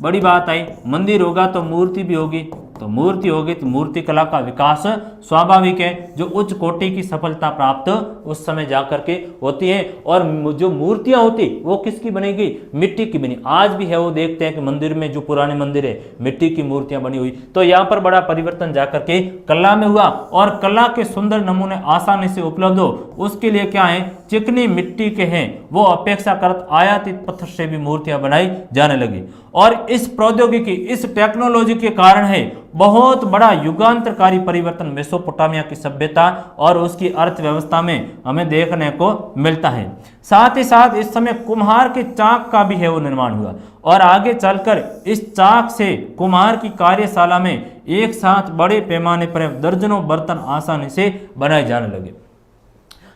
बड़ी बात आई, मंदिर होगा तो मूर्ति भी होगी, तो मूर्ति होगी तो मूर्ति कला का विकास स्वाभाविक है। जो उच्च कोटि की सफलता प्राप्त उस समय जाकर के होती है। और जो मूर्तियां होती वो किसकी बनेगी? मिट्टी की बनी। आज भी है, वो देखते हैं कि मंदिर में जो पुराने मंदिर है मिट्टी की मूर्तियां बनी हुई। तो यहाँ पर बड़ा परिवर्तन जाकर के कला में हुआ और कला के सुंदर नमूने आसानी से उपलब्ध हो उसके लिए क्या है, चिकनी मिट्टी के हैं वो अपेक्षाकृत आयातित पत्थर से भी मूर्तियां बनाई जाने लगी। और इस प्रौद्योगिकी, इस टेक्नोलॉजी के कारण है बहुत बड़ा युगांतरकारी परिवर्तन मेसोपोटामिया की सभ्यता और उसकी अर्थव्यवस्था में हमें देखने को मिलता है। साथ ही साथ इस समय कुम्हार के चाक का भी है वो निर्माण हुआ और आगे चलकर इस चाक से कुम्हार की कार्यशाला में एक साथ बड़े पैमाने पर दर्जनों बर्तन आसानी से बनाए जाने लगे।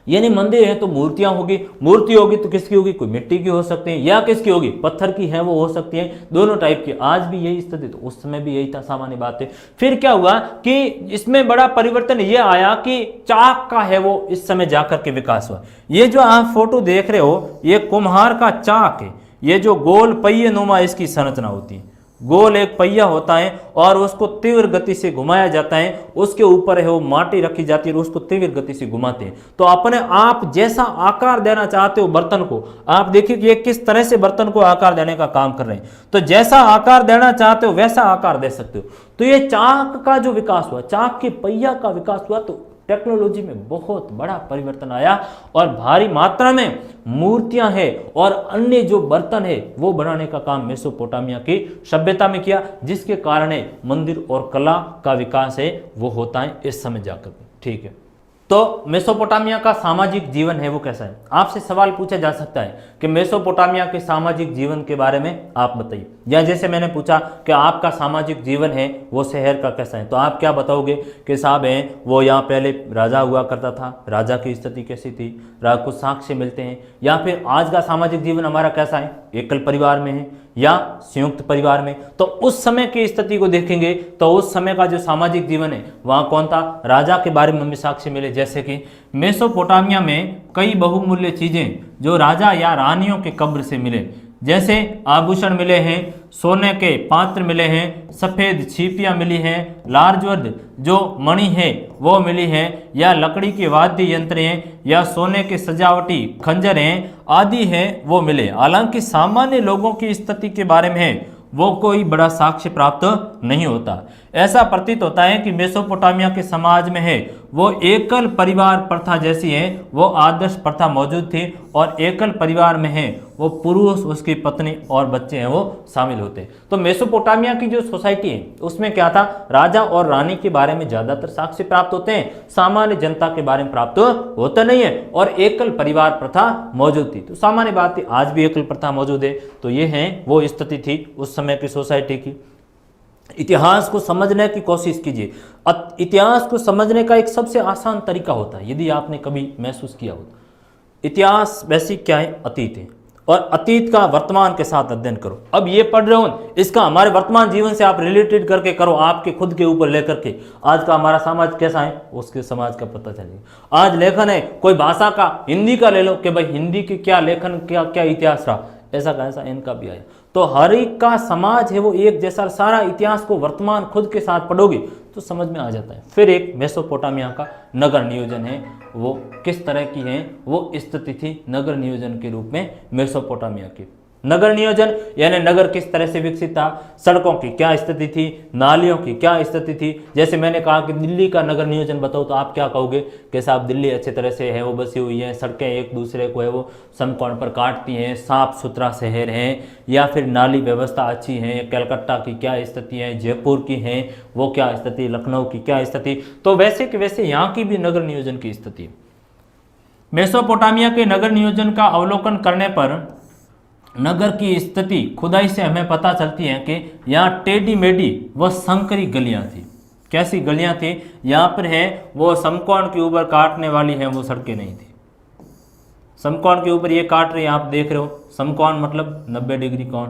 यानी मंदिर है तो मूर्तियां होगी, मूर्ति होगी तो किसकी होगी? कोई मिट्टी की हो सकती है या किसकी होगी? पत्थर की है वो हो सकती है, दोनों टाइप की। आज भी यही स्थिति, तो उस समय भी यही था, सामान्य बात है। फिर क्या हुआ कि इसमें बड़ा परिवर्तन ये आया कि चाक का है वो इस समय जाकर के विकास हुआ। ये जो आप फोटो देख रहे हो ये कुम्हार का चाक है। ये जो गोल पहिए नुमा इसकी संरचना होती है, गोल एक पहिया होता है और उसको तीव्र गति से घुमाया जाता है, उसके ऊपर है वो माटी रखी जाती है और उसको तीव्र गति से घुमाते हैं। तो अपने आप जैसा आकार देना चाहते हो बर्तन को, आप देखिए कि ये किस तरह से बर्तन को आकार देने का काम कर रहे हैं। तो जैसा आकार देना चाहते हो वैसा आकार दे सकते हो। तो ये चाक का जो विकास हुआ, चाक के पहिया का विकास हुआ, तो टेक्नोलॉजी में बहुत बड़ा परिवर्तन आया और भारी मात्रा में मूर्तियां हैं और अन्य जो बर्तन है वो बनाने का काम मेसोपोटामिया की सभ्यता में किया, जिसके कारण मंदिर और कला का विकास है वो होता है इस समय जाकर। ठीक है, तो मेसोपोटामिया का सामाजिक जीवन है वो कैसा है? आपसे सवाल पूछा जा सकता है कि मेसोपोटामिया के सामाजिक जीवन के बारे में आप बताइए। या जैसे मैंने पूछा कि आपका सामाजिक जीवन है वो शहर का कैसा है, तो आप क्या बताओगे कि साहब हैं वो यहाँ पहले राजा हुआ करता था, राजा की स्थिति कैसी थी, कुछ साक्ष्य मिलते हैं। या फिर आज का सामाजिक जीवन हमारा कैसा है, एकल परिवार में है या संयुक्त परिवार में। तो उस समय की स्थिति को देखेंगे तो उस समय का जो सामाजिक जीवन है वहां कौन था, राजा के बारे में हमें साक्ष्य मिले। जैसे कि मेसोपोटामिया में कई बहुमूल्य चीजें जो राजा या रानियों के कब्र से मिले, जैसे आभूषण मिले हैं, सोने के पात्र मिले हैं, सफेद छिपियां मिली हैं, लार्जवर्द जो मणि है वो मिली है, या लकड़ी के वाद्य यंत्र हैं, या सोने के सजावटी खंजर हैं आदि हैं वो मिले। हालांकि सामान्य लोगों की स्थिति के बारे में वो कोई बड़ा साक्ष्य प्राप्त नहीं होता। ऐसा प्रतीत होता है कि मेसोपोटामिया के समाज में है वो एकल परिवार प्रथा जैसी है वो आदर्श प्रथा मौजूद थी, और एकल परिवार में है वो पुरुष, उसकी पत्नी और बच्चे हैं वो शामिल होते। तो मेसोपोटामिया की जो सोसाइटी है उसमें क्या था, राजा और रानी के बारे में ज्यादातर साक्ष्य प्राप्त होते हैं, सामान्य जनता के बारे में प्राप्त होता नहीं है, और एकल परिवार प्रथा मौजूद थी। तो सामान्य बात है, आज भी एकल प्रथा मौजूद है। तो ये है वो स्थिति थी उस समय की सोसाइटी की। इतिहास को समझने की कोशिश कीजिए। इतिहास को समझने का एक सबसे आसान तरीका होता है, यदि आपने कभी महसूस किया हो, इतिहास बेसिक क्या है, अतीत है, और अतीत का वर्तमान के साथ अध्ययन करो। अब ये पढ़ रहे हो, इसका हमारे वर्तमान जीवन से आप रिलेटेड करके करो, आपके खुद के ऊपर लेकर के आज का हमारा समाज कैसा है उसके समाज का पता चलेगा। आज लेखन है कोई भाषा का, हिंदी का ले लो कि भाई हिंदी की क्या लेखन, क्या क्या इतिहास रहा, ऐसा का ऐसा इनका भी आया। तो हर एक का समाज है वो एक जैसा, सारा इतिहास को वर्तमान खुद के साथ पढ़ोगे तो समझ में आ जाता है। फिर एक मेसोपोटामिया का नगर नियोजन है, वो किस तरह की है वो स्थिति थी नगर नियोजन के रूप में मेसोपोटामिया की। नगर नियोजन यानी नगर किस तरह से विकसित था, सड़कों की क्या स्थिति थी, नालियों की क्या स्थिति थी। जैसे मैंने कहा कि दिल्ली का नगर नियोजन बताओ तो आप क्या कहोगे कि साहब दिल्ली अच्छे तरह से है वो बसी हुई है, सड़कें एक दूसरे को है वो समकोण पर काटती हैं, साफ सुथरा शहर है, या फिर नाली व्यवस्था अच्छी है। कलकत्ता की क्या स्थिति है, जयपुर की है वो क्या स्थिति, लखनऊ की क्या स्थिति। तो वैसे कि वैसे यहाँ की भी नगर नियोजन की स्थिति। मेसोपोटामिया के नगर नियोजन का अवलोकन करने पर नगर की स्थिति खुदाई से हमें पता चलती है कि यहाँ टेढ़ी मेढ़ी व संकरी गलियां थी। कैसी गलियां थी, यहाँ पर है वो समकोण के ऊपर काटने वाली है वो सड़कें नहीं थी। समकोण के ऊपर ये काट रही है, आप देख रहे हो, समकोण मतलब 90 डिग्री कोण,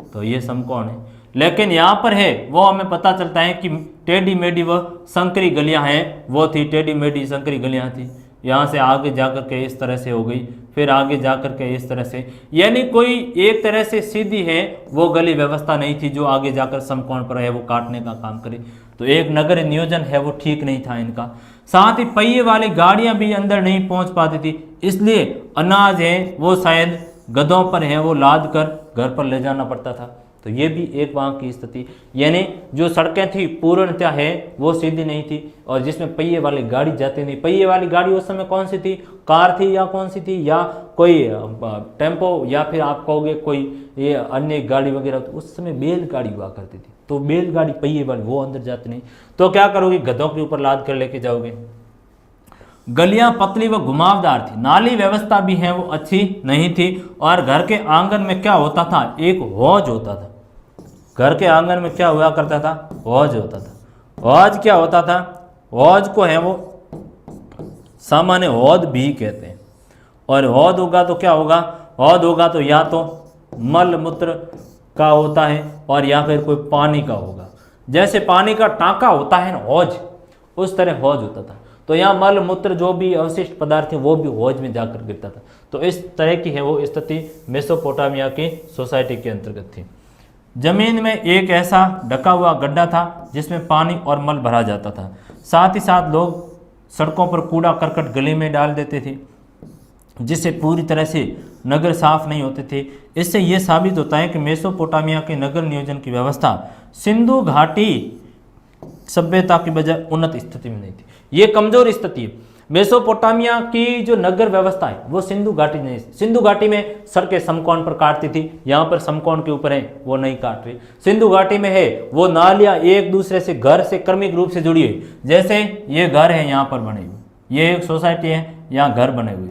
तो ये समकोण है। लेकिन यहाँ पर है वो हमें पता चलता है कि टेढ़ी मेढ़ी व संकरी गलियां हैं वो थी, टेढ़ी मेढ़ी संकरी गलियां थी। यहाँ से आगे जाकर के इस तरह से हो गई, फिर आगे जा करके इस तरह से, यानी कोई एक तरह से सीधी है वो गली व्यवस्था नहीं थी जो आगे जाकर समकोण पर है वो काटने का काम करे। तो एक नगर नियोजन है वो ठीक नहीं था इनका। साथ ही पहिए वाली गाड़ियां भी अंदर नहीं पहुंच पाती थी, इसलिए अनाज है वो शायद गधों पर है वो लाद कर घर पर ले जाना पड़ता था। तो ये भी एक वहाँ की स्थिति, यानी जो सड़कें थी पूर्णतः है वो सीधी नहीं थी और जिसमें पहिए वाली गाड़ी जाती नहीं। पहिए वाली गाड़ी उस समय कौन सी थी, कार थी या कौन सी थी, या कोई टेम्पो, या फिर आप कहोगे कोई ये अन्य गाड़ी वगैरह। तो उस समय बैलगाड़ी हुआ करती थी, तो बैलगाड़ी पहिए वाली वो अंदर जाती नहीं। तो क्या करोगे, गधों के ऊपर लाद कर लेके जाओगे। गलियां पतली व घुमावदार थी, नाली व्यवस्था भी है वो अच्छी नहीं थी। और घर के आंगन में क्या होता था, एक हौज होता था। घर के आंगन में क्या हुआ करता था, हौज होता था। हौज क्या होता था, हौज को है वो सामान्य हौद भी कहते हैं। और हौद होगा तो क्या होगा, हौद होगा तो या तो मल मूत्र का होता है और या फिर कोई पानी का होगा। जैसे पानी का टांका होता है ना हौज, उस तरह हौज होता था। तो यहाँ मल मूत्र जो भी अवशिष्ट पदार्थ थे वो भी हौज में जाकर गिरता था। तो इस तरह की है वो स्थिति मेसोपोटामिया की सोसाइटी के अंतर्गत थी। जमीन में एक ऐसा ढका हुआ गड्ढा था जिसमें पानी और मल भरा जाता था। साथ ही साथ लोग सड़कों पर कूड़ा करकट गली में डाल देते थे, जिससे पूरी तरह से नगर साफ नहीं होते थे। इससे यह साबित होता है कि मेसोपोटामिया के नगर नियोजन की व्यवस्था सिंधु घाटी सभ्यता की बजाय उन्नत स्थिति में नहीं थी। ये कमजोर स्थिति है। मेसोपोटामिया की जो नगर व्यवस्था है वो सिंधु घाटी नहीं, सिंधु घाटी में सड़कें समकोण पर काटती थी, यहाँ पर समकोण के ऊपर है वो नहीं काट रही। सिंधु घाटी में है वो नालियाँ एक दूसरे से घर से क्रमिक रूप से जुड़ी हुई, जैसे ये घर है यहाँ पर बने हुए, ये एक सोसाइटी है यहाँ घर बने हुए,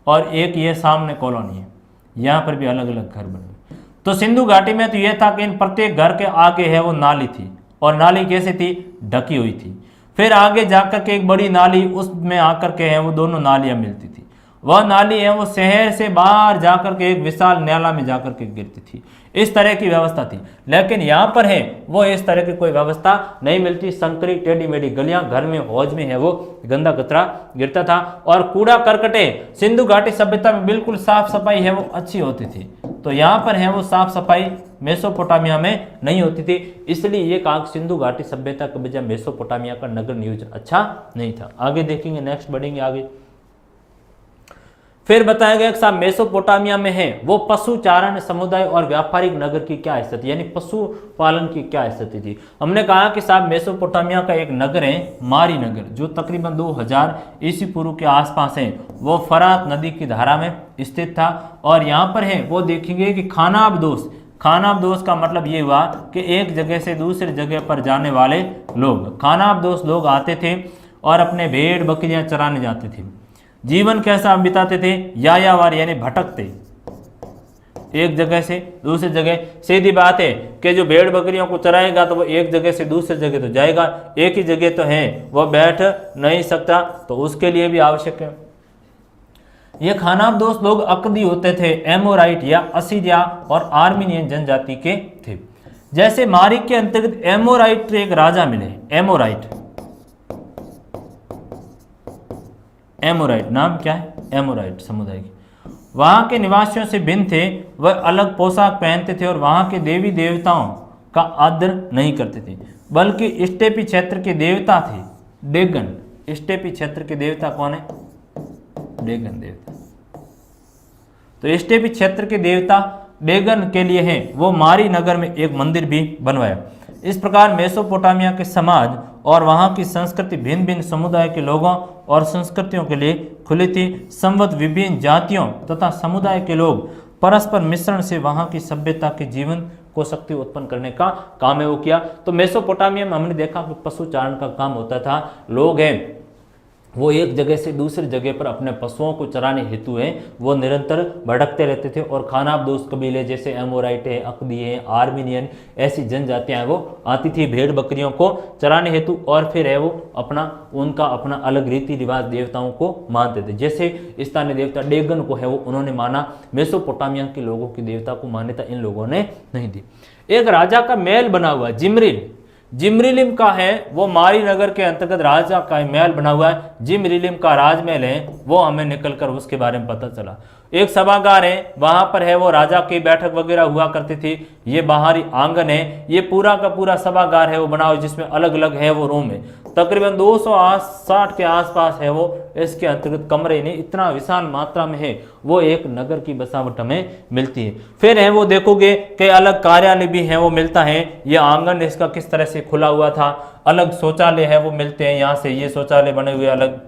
और एक ये सामने कॉलोनी है यहाँ पर भी अलग अलग घर बने हुए। तो सिंधु घाटी में तो ये था कि इन प्रत्येक घर के आगे है वो नाली थी, और नाली कैसे थी, ढकी हुई थी। फिर आगे जाकर के एक बड़ी नाली, उसमें आकर के है वो दोनों नालियां मिलती थी। वह नाली है वो शहर से बाहर जाकर के एक विशाल नाला में जाकर के गिरती थी। इस तरह की व्यवस्था थी। लेकिन यहाँ पर है वो इस तरह की कोई व्यवस्था नहीं मिलती। संकरी टेढ़ी मेढ़ी गलियां, घर में हौज में है वो गंदा कचरा गिरता था, और कूड़ा करकटे सिंधु घाटी सभ्यता में बिल्कुल साफ सफाई है वो अच्छी होती थी। तो यहाँ पर है वो साफ सफाई मेसोपोटामिया में नहीं होती थी। इसलिए ये कहा सिंधु घाटी सभ्यता के बजाय मेसोपोटामिया का नगर नियोजन अच्छा नहीं था। आगे देखेंगे, नेक्स्ट बढ़ेंगे आगे। फिर बताया गया कि साहब मेसोपोटामिया में है वो पशु चारण समुदाय और व्यापारिक नगर की क्या स्थिति, यानी पशु पालन की क्या स्थिति थी। हमने कहा कि साहब मेसोपोटामिया का एक नगर है मारी नगर, जो तकरीबन 2000 ईसा पूर्व के आसपास है। वो फरात नदी की धारा में स्थित था। और यहाँ पर है वो देखेंगे कि खानाबदोश, खानाबदोश का मतलब ये हुआ कि एक जगह से दूसरी जगह पर जाने वाले लोग, खानाबदोश लोग आते थे और अपने भेड़ बकरियां चराने जाते थे। जीवन कैसा बिताते थे, यायावार यानी भटकते एक जगह से दूसरी जगह। सीधी बात है कि जो भेड़ बकरियों को चराएगा तो वो एक जगह से दूसरी जगह तो जाएगा, एक ही जगह तो है वो बैठ नहीं सकता, तो उसके लिए भी आवश्यक है। ये खानाबदोश लोग अकदी होते थे, एमोराइट या असीरिया और आर्मीनियन जनजाति के थे। जैसे मारिक के अंतर्गत एमोराइट एक राजा मिले, एमोराइट नाम क्या है, एमोराइट समुदाय के। वहाँ के निवासियों से भिन्न थे, वह अलग पोशाक पहनते थे और वहाँ के देवी देवताओं का आदर नहीं करते थे, बल्कि स्टेपी क्षेत्र के देवता थे डेगन। स्टेपी क्षेत्र के देवता कौन है, डेगन देवता। तो स्टेपी क्षेत्र के देवता डेगन के लिए है वो मारी नगर में एक मंदिर भी बनवाया। इस प्रकार मेसोपोटामिया के समाज और वहाँ की संस्कृति भिन्न भिन्न समुदाय के लोगों और संस्कृतियों के लिए खुली थी। संवत विभिन्न जातियों तथा समुदाय के लोग परस्पर मिश्रण से वहाँ की सभ्यता के जीवन को शक्ति उत्पन्न करने का काम है वो किया। तो मेसोपोटामिया में हमने देखा कि पशु चारण का काम होता था। लोग हैं वो एक जगह से दूसरी जगह पर अपने पशुओं को चराने हेतु है वो निरंतर भटकते रहते थे। और खानाबदोश कबीले जैसे एमोराइट है, अकदी है, आर्मीनियन, ऐसी जनजातियां वो आती थी भेड़ बकरियों को चराने हेतु, और फिर है वो उनका अपना अलग रीति रिवाज देवताओं को मानते थे। जैसे स्थानीय देवता डेगन को है वो उन्होंने माना, मेसोपोटामिया के लोगों की देवता को मान्यता इन लोगों ने नहीं दी। एक राजा का महल बना हुआ जिमरिल, जिमरिलिम का है वो मारी नगर के अंतर्गत राजा का महल बना हुआ है। जिमरिलिम का राजमहल है वो हमें निकलकर उसके बारे में पता चला। एक सभागार है, वहां पर है वो राजा की बैठक वगैरह हुआ करती थी। ये बाहरी आंगन है, ये पूरा का पूरा सभागार है वो बना हुआ, जिसमें अलग अलग है वो रूम है। तकरीबन 260 के आसपास है वो इसके अंतर्गत कमरे नहीं, इतना विशाल मात्रा में है वो एक नगर की बसावट हमें मिलती है। फिर है वो देखोगे कि अलग कार्यालय भी है वो मिलता है। ये आंगन इसका किस तरह से खुला हुआ था, अलग शौचालय है वो मिलते हैं यहाँ से, ये शौचालय बने हुए अलग।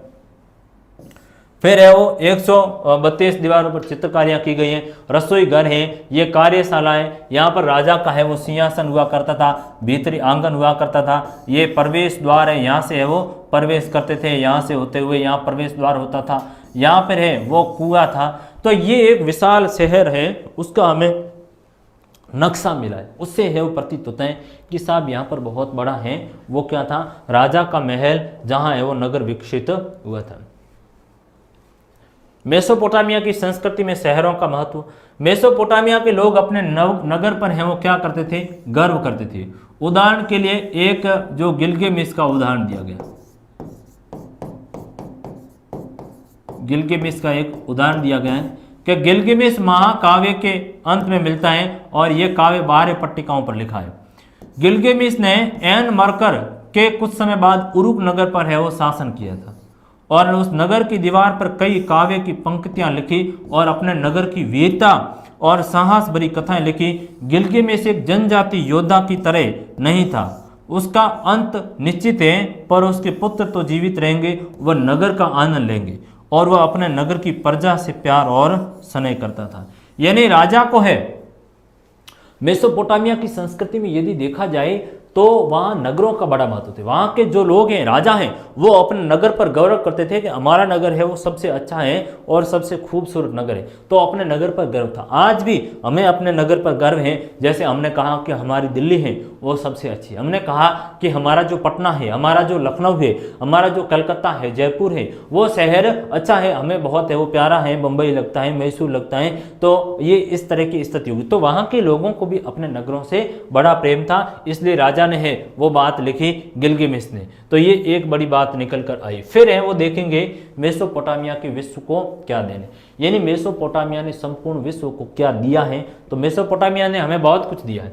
फिर है वो 132 दीवारों पर चित्रकारियां की गई हैं। रसोई घर है, ये कार्यशालाएं, यहाँ पर राजा का है वो सिंहासन हुआ करता था, भीतरी आंगन हुआ करता था। ये प्रवेश द्वार है, यहाँ से है वो प्रवेश करते थे, यहाँ से होते हुए यहाँ प्रवेश द्वार होता था। यहाँ पर है वो कुआं था। तो ये एक विशाल शहर है, उसका हमें नक्शा मिला है, उससे है वो प्रतीत होता है कि साहब यहाँ पर बहुत बड़ा है वो क्या था, राजा का महल, जहाँ है वो नगर विकसित हुआ था। मेसोपोटामिया की संस्कृति में शहरों का महत्व। मेसोपोटामिया के लोग अपने नगर पर हैं वो क्या करते थे, गर्व करते थे। उदाहरण के लिए एक जो गिलगामेश का उदाहरण दिया गया, गिलगामेश का एक उदाहरण दिया गया है कि गिलगामेश महाकाव्य के अंत में मिलता है और यह काव्य 12 पट्टिकाओं पर लिखा है। गिलगामेश ने एन मरकर के कुछ समय बाद उरुक नगर पर है वो शासन किया था और उस नगर की दीवार पर कई काव्य की पंक्तियां लिखी और अपने नगर की वीरता और साहस भरी कथाएं लिखी। गिलगामेश एक जनजाति योद्धा की तरह नहीं था, उसका अंत निश्चित है, पर उसके पुत्र तो जीवित रहेंगे, वह नगर का आनंद लेंगे और वह अपने नगर की प्रजा से प्यार और स्नेह करता था। यानी राजा को है मेसोपोटामिया की संस्कृति में यदि देखा जाए तो वहाँ नगरों का बड़ा महत्व था। वहाँ के जो लोग हैं, राजा हैं, वो अपने नगर पर गौरव करते थे कि हमारा नगर है वो सबसे अच्छा है और सबसे खूबसूरत नगर है, तो अपने नगर पर गर्व था। आज भी हमें अपने नगर पर गर्व है। जैसे हमने कहा कि हमारी दिल्ली है वो सबसे अच्छी, हमने कहा कि हमारा जो पटना है, हमारा जो लखनऊ है, हमारा जो कलकत्ता है, जयपुर है, वो शहर अच्छा है, हमें बहुत है वो प्यारा है, मुंबई लगता है, मैसूर लगता है। तो ये इस तरह की स्थिति होगी। तो वहाँ के लोगों को भी अपने नगरों से बड़ा प्रेम था, इसलिए राजा ने है वो बात लिखी गिलगामेश ने। तो ये एक बड़ी बात निकल कर आई। फिर है वो देखेंगे मेसोपोटामिया के विश्व को क्या देने, यानी मेसोपोटामिया ने संपूर्ण विश्व को क्या दिया है। तो मेसोपोटामिया ने हमें बहुत कुछ दिया है।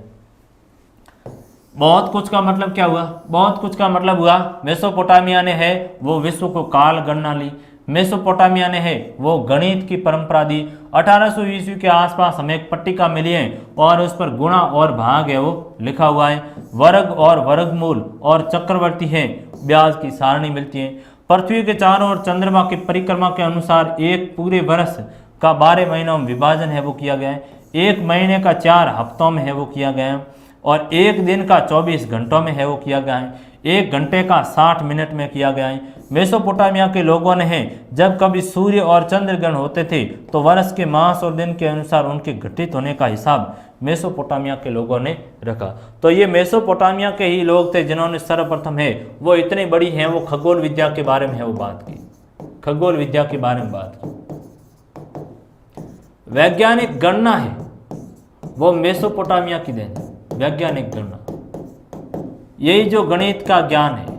बहुत कुछ का मतलब क्या हुआ, बहुत कुछ का मतलब हुआ मेसोपोटामिया ने है वो विश्व को काल गणना ली। मेसोपोटामिया ने है वो गणित की परंपरा दी। 1800 ईस्वी के आसपास हमें एक पट्टिका मिली है और उस पर गुणा और भाग है वो लिखा हुआ है। वर्ग और वर्गमूल और चक्रवर्ती है ब्याज की सारणी मिलती है। पृथ्वी के चारों ओर चंद्रमा की परिक्रमा के अनुसार एक पूरे वर्ष का 12 महीनों में विभाजन है वो किया गया है। एक महीने का 4 हफ्तों में है वो किया गया है और एक दिन का 24 घंटों में है वो किया गया है। एक घंटे का 60 मिनट में किया गया है। मेसोपोटामिया के लोगों ने है जब कभी सूर्य और चंद्र ग्रहण होते थे तो वर्ष के मास और दिन के अनुसार उनके घटित होने का हिसाब मेसोपोटामिया के लोगों ने रखा। तो ये मेसोपोटामिया के ही लोग थे जिन्होंने सर्वप्रथम है वो इतनी बड़ी है वो खगोल विद्या के बारे में है वो बात की, खगोल विद्या के बारे में बात की। वैज्ञानिक गणना है वो मेसोपोटामिया की देन, वैज्ञानिक गणना, यही जो गणित का ज्ञान है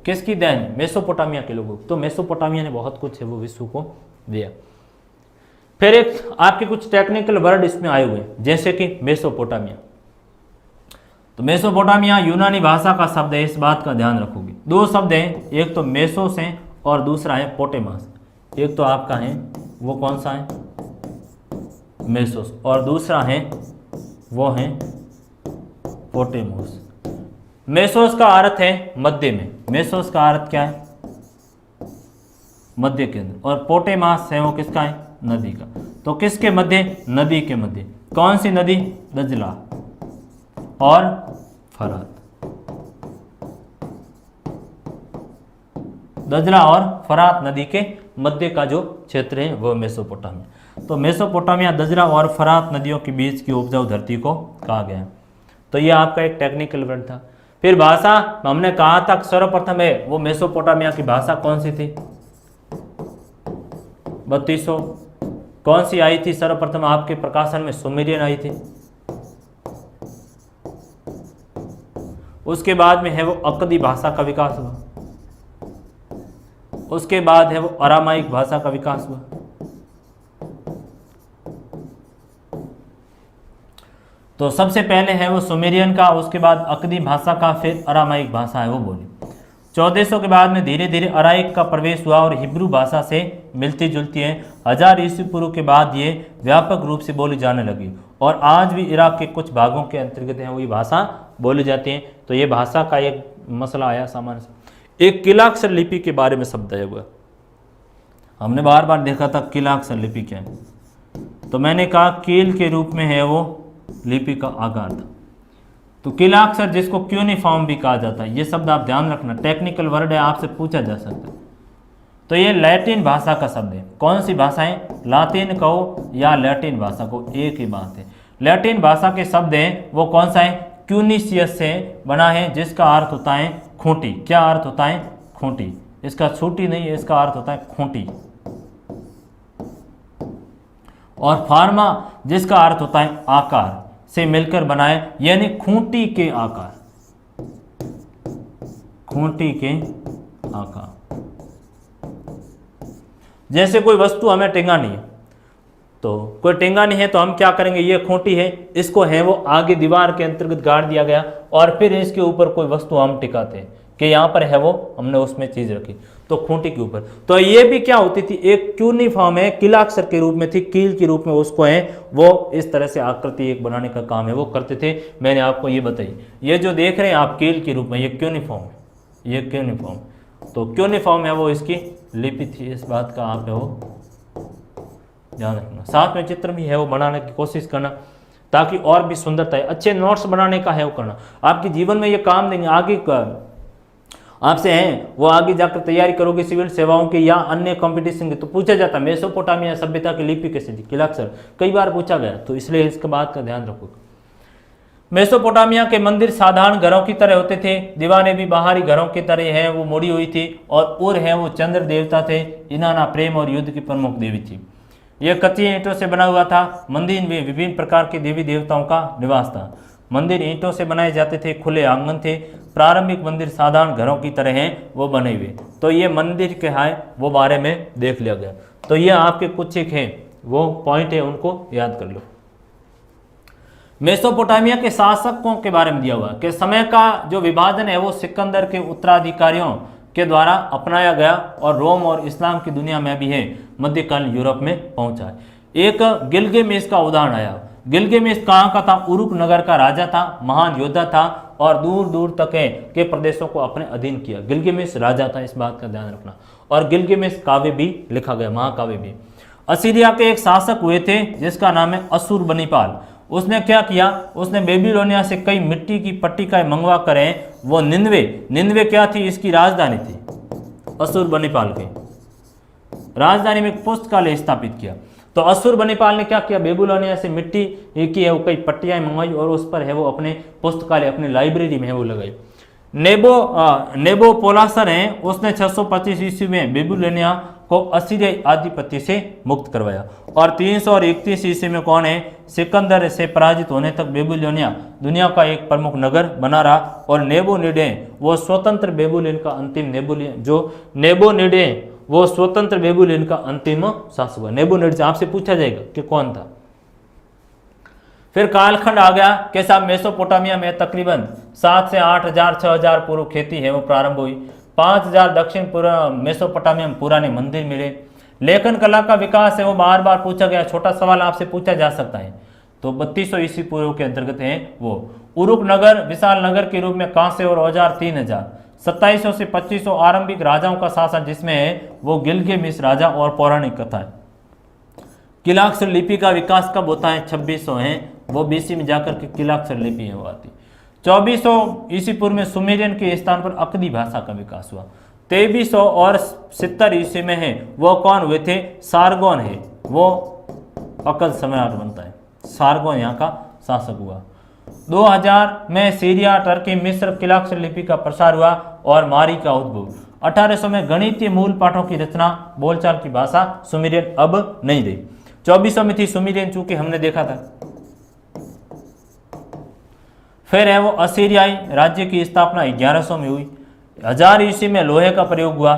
किसकी देन, मेसोपोटामिया के लोगों। तो मेसोपोटामिया ने बहुत कुछ है वो विश्व को दिया। फिर एक आपके कुछ टेक्निकल वर्ड इसमें आए हुए हैं, जैसे कि मेसोपोटामिया। तो मेसोपोटामिया यूनानी भाषा का शब्द है, इस बात का ध्यान रखोगे। 2 शब्द हैं, एक तो मेसोस है और दूसरा है पोटेमास। एक तो आपका है वो कौन सा है, मेसोस, और दूसरा है वो है पोटेमोस। मेसोस का अर्थ है मध्य में, मेसोस का अर्थ क्या है, मध्य के अंदर, और पोटेमास है वो किसका है, नदी का। तो किसके मध्य, नदी के मध्य। कौन सी नदी, दजला और फरात, दजला और फरात नदी के मध्य का जो क्षेत्र है वह मेसोपोटामिया। तो मेसोपोटामिया दजला और फरात नदियों के बीच की उपजाऊ धरती को कहा गया है। तो ये आपका एक टेक्निकल वर्ड था। फिर भाषा, हमने कहा था सर्वप्रथम है वो मेसोपोटामिया की भाषा कौन सी थी, 3200। कौन सी आई थी सर्वप्रथम आपके प्रकाशन में, सुमेरियन आई थी। उसके बाद में है वो अक्दी भाषा का विकास हुआ, उसके बाद है वो अरामाइक भाषा का विकास हुआ, तो सबसे पहले है वो सुमेरियन का, उसके बाद अक्दी भाषा का, फिर अरामाइक भाषा है वो बोली। 1400 के बाद में धीरे धीरे अराइक का प्रवेश हुआ और हिब्रू भाषा से मिलती जुलती है। 1000 ईस्वी पूर्व के बाद ये व्यापक रूप से बोली जाने लगी और आज भी इराक के कुछ भागों के अंतर्गत है वो ये भाषा बोली जाती है। तो ये भाषा का एक मसला आया सामान्य से। एक किलाक्षर लिपि के बारे में शब्द आया हुआ, हमने बार बार देखा था किलाक्षर लिपि क्या है, तो मैंने कहा कील के रूप में है वो लिपि का आकार था। तो किलाक्षर जिसको क्यूनिफॉर्म भी कहा जाता है, ये शब्द आप ध्यान रखना, टेक्निकल वर्ड है, आपसे पूछा जा सकता है। तो ये लैटिन भाषा का शब्द है। कौन सी भाषा है, लातिन कहो या लैटिन भाषा को, एक ही बात है। लैटिन भाषा के शब्द हैं वो कौन सा है, क्यूनिसियस से बना है, जिसका अर्थ होता है खूंटी। क्या अर्थ होता है, खूंटी। इसका छूटी नहीं है, इसका अर्थ होता है खूंटी। और फार्मा जिसका अर्थ होता है आकार से मिलकर बनाए, यानी खूंटी के आकार, खूंटी के आकार। जैसे कोई वस्तु हमें टेंगानी है, तो कोई टेंगानी है तो हम क्या करेंगे, ये खूंटी है, इसको है वो आगे दीवार के अंतर्गत गाड़ दिया गया और फिर इसके ऊपर कोई वस्तु हम टिकाते हैं कि यहाँ पर है वो हमने उसमें चीज रखी, तो खूंटी के ऊपर। तो ये भी क्या होती थी, एक क्यूनिफॉर्म है, किलाक्षर के रूप में थी, कील के रूप में उसको है वो इस तरह से आकृति एक बनाने का काम है वो करते थे। मैंने आपको ये बताई, ये जो देख रहे हैं आप कील के रूप में, ये क्यूनिफॉर्म है, ये क्यूनिफॉर्म। तो क्यूनिफॉर्म है वो इसकी लिपि थी, इस बात का आप है वो ध्यान रखना। साथ में चित्र भी है वो बनाने की कोशिश करना ताकि और भी सुंदरता है। अच्छे नोट्स बनाने का है वो करना, आपके जीवन में ये काम देंगे। आगे का आपसे हैं वो आगे जाकर तैयारी करोगे सिविल सेवाओं की या अन्य कंपटीशन की, तो पूछा जाता है मेसोपोटामिया सभ्यता की लिपि कैसे थी, किलाक्षर कई बार पूछा गया, तो इसलिए इसके बात का ध्यान रखो। मेसोपोटामिया के मंदिर साधारण घरों की तरह होते थे, दीवारें भी बाहरी घरों की तरह है वो मुड़ी हुई थी और उर है वो चंद्र देवता थे। इनाना प्रेम और युद्ध की प्रमुख देवी थी। यह कच्ची ईंटों से बना हुआ था। मंदिर में विभिन्न प्रकार के देवी देवताओं का निवास था। मंदिर ईंटों से बनाए जाते थे, खुले आंगन थे। प्रारंभिक मंदिर साधारण घरों की तरह हैं वो बने हुए। तो ये मंदिर के है वो बारे में देख लिया गया। तो ये आपके कुछ एक हैं वो पॉइंट है, उनको याद कर लो। मेसोपोटामिया के शासकों के बारे में दिया हुआ कि समय का जो विभाजन है वो सिकंदर के उत्तराधिकारियों के द्वारा अपनाया गया और रोम और इस्लाम की दुनिया में भी है मध्यकालीन यूरोप में पहुंचा है। एक गिलगेमेश का उदाहरण आया। गिलगेमेश कहाँ का था, उरुक नगर का राजा था, महान योद्धा था और दूर दूर तक के प्रदेशों को अपने अधीन किया। गिलगेमेश राजा था, इस बात का ध्यान रखना। और गिलगेमेश काव्य भी लिखा गया, महाकाव्य भी। असीरिया के एक शासक हुए थे जिसका नाम है अशुरबनिपाल। उसने क्या किया, उसने बेबीलोनिया से कई मिट्टी की पट्टिकाएं मंगवा कर वो निन्वे क्या थी, इसकी राजधानी थी। अशुरबनिपाल के राजधानी में एक पुस्तकालय स्थापित किया। तो अशुरबनिपाल ने क्या किया, बेबीलोनिया से मिट्टी की है वो कई पट्टियां मंगवाई और उस पर है वो अपने पुस्तकालय, अपने लाइब्रेरी में है वो लगाई। नेबोपोलासर है, उसने 625 ईस्वी में बेबीलोनिया को असीरियाई आधिपत्य से मुक्त करवाया। और 331 ईस्वी में कौन है, सिकंदर से पराजित होने तक बेबीलोनिया दुनिया का एक प्रमुख नगर बना रहा। और नेबोनिडे वो स्वतंत्र बेबीलोन का अंतिम नेबोनिडे वो स्वतंत्र बेबीलोन का अंतिम शासक हुआ। नेबुनिड से आपसे पूछा जाएगा कि कौन था। फिर कालखंड आ गया कि साहब मेसोपोटामिया में तकरीबन 7 से 8,000 6,000 पूर्व खेती है वो प्रारंभ हुई। 5,000 दक्षिण पूर्व मेसोपोटामिया में पुराने मंदिर मिले। लेखन कला का विकास है वो बार बार पूछा गया, छोटा सवाल आपसे पूछा जा सकता है। तो 3200 ईस्वी पूर्व के अंतर्गत है वो। उरुक नगर विशाल नगर के रूप में कांसे और औजार 3,000। 2700 से 2500 आरंभिक राजाओं का शासन जिसमें है वो गिलगेमेश राजा और पौराणिक कथा है। किलाक्षर लिपि का विकास कब होता है, 2600 है वो बीसी में जाकर के किलाक्षर लिपि है वो आती। 2400 ईस्वी पूर्व में सुमेरियन के स्थान पर अकदी भाषा का विकास हुआ। 2300 और 70 ईस्वी में है वो कौन हुए थे, सारगोन है वो अकद सम्राट बनता है। सारगोन यहाँ का शासक हुआ। 2000 में सीरिया, टर्की, मिस्र किलाक्षर लिपि का प्रसार हुआ और मारी का उद्भव। 1800 में गणितीय मूल पाठों की रचना, बोलचाल की भाषा सुमेरियन अब नहीं रही। 2400 में थी सुमेरियन, चूंकि हमने देखा था। फिर है वो असीरियाई राज्य की स्थापना 1100 में हुई। 1000 ईस्वी में लोहे का प्रयोग हुआ।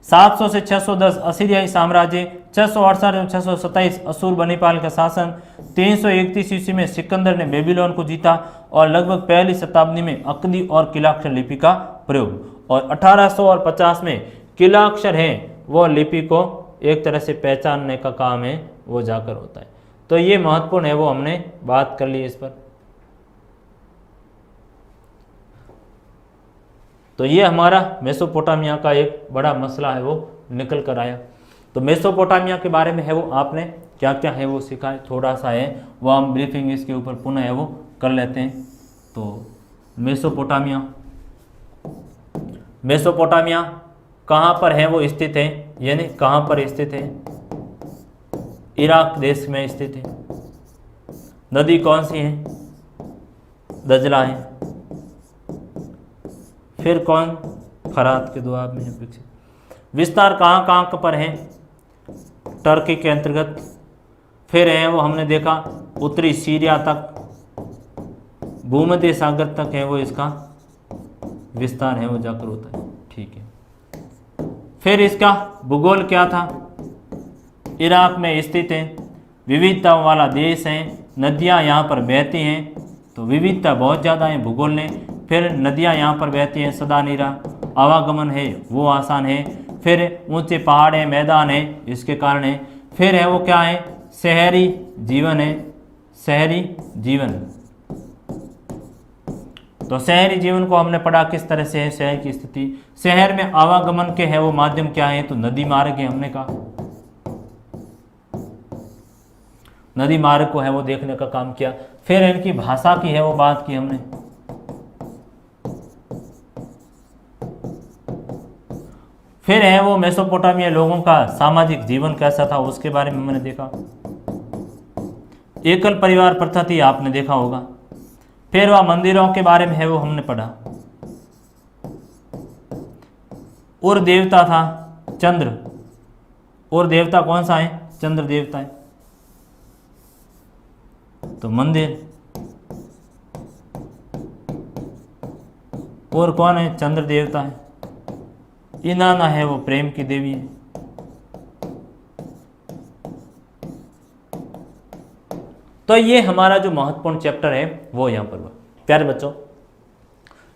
700 से 610 असीरियाई साम्राज्य, 668 से 627 असुर बनीपाल का शासन, 331 ईस्वी में सिकंदर ने बेबीलोन को जीता और लगभग पहली शताब्दी में अक्दी और किलाक्षर लिपि का प्रयोग, और 1800 और 50 में किलाक्षर है वो लिपि को एक तरह से पहचानने का काम है वो जाकर होता है। तो ये महत्वपूर्ण है, वो हमने बात कर ली इस पर। तो ये हमारा मेसोपोटामिया का एक बड़ा मसला है वो निकल कर आया। तो मेसोपोटामिया के बारे में है वो आपने क्या क्या है वो सीखा है, थोड़ा सा है वो हम ब्रीफिंग इसके ऊपर पुनः है वो कर लेते हैं। तो मेसोपोटामिया कहाँ पर है वो स्थित है, यानी कहाँ पर स्थित है? इराक देश में स्थित है। नदी कौन सी है? दजला है। फिर कौन? फरात के दोआब में है विकसित। विस्तार कहाँ कहाँ पर है? टर्की के अंतर्गत। फिर है वो हमने देखा उत्तरी सीरिया तक, भूमध्य सागर तक है वो इसका विस्तार है वो जाकर होता है। ठीक है। फिर इसका भूगोल क्या था? इराक में स्थित है, विविधता वाला देश है, नदियाँ यहाँ पर बहती हैं, तो विविधता बहुत ज़्यादा है भूगोल ने। फिर नदियाँ यहाँ पर बहती हैं सदा नीरा, आवागमन है वो आसान है। फिर ऊंचे पहाड़ है, मैदान है, इसके कारण है। फिर है वो क्या है? शहरी जीवन है, शहरी जीवन। तो शहरी जीवन को हमने पढ़ा किस तरह से है शहर की स्थिति। शहर में आवागमन के है वो माध्यम क्या है? तो नदी मार्ग है, हमने कहा नदी मार्ग को है वो देखने का काम किया। फिर इनकी भाषा की है वो बात की हमने। फिर है वो मेसोपोटामिया लोगों का सामाजिक जीवन कैसा था उसके बारे में मैंने देखा। एकल परिवार प्रथा थी, आपने देखा होगा। फिर वह मंदिरों के बारे में है वो हमने पढ़ा। और देवता था चंद्र, और देवता कौन सा है? चंद्र देवता है। तो मंदिर, और कौन है? चंद्र देवता है। इनाना है वो प्रेम की देवी है। तो ये हमारा जो महत्वपूर्ण चैप्टर है वो यहाँ पर हुआ। प्यारे बच्चों,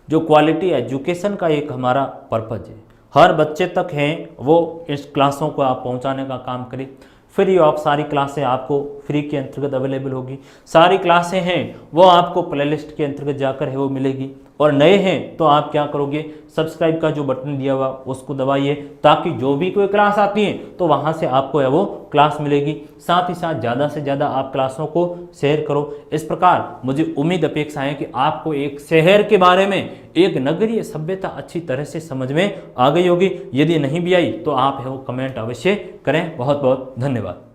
जो क्वालिटी एजुकेशन का एक हमारा पर्पज है, हर बच्चे तक है वो इस क्लासों को आप पहुँचाने का काम करें। फ्री ऑफ सारी क्लासें आपको फ्री के अंतर्गत अवेलेबल होगी। सारी क्लासें हैं वो आपको प्लेलिस्ट के अंतर्गत जाकर है वो मिलेगी। और नए हैं तो आप क्या करोगे? सब्सक्राइब का जो बटन दिया हुआ उसको दबाइए, ताकि जो भी कोई क्लास आती है तो वहाँ से आपको है वो क्लास मिलेगी। साथ ही साथ ज़्यादा से ज़्यादा आप क्लासों को शेयर करो। इस प्रकार मुझे उम्मीद अपेक्षा है कि आपको एक शहर के बारे में, एक नगरीय सभ्यता अच्छी तरह से समझ में आ गई होगी। यदि नहीं भी आई तो आप है वो कमेंट अवश्य करें। बहुत बहुत धन्यवाद।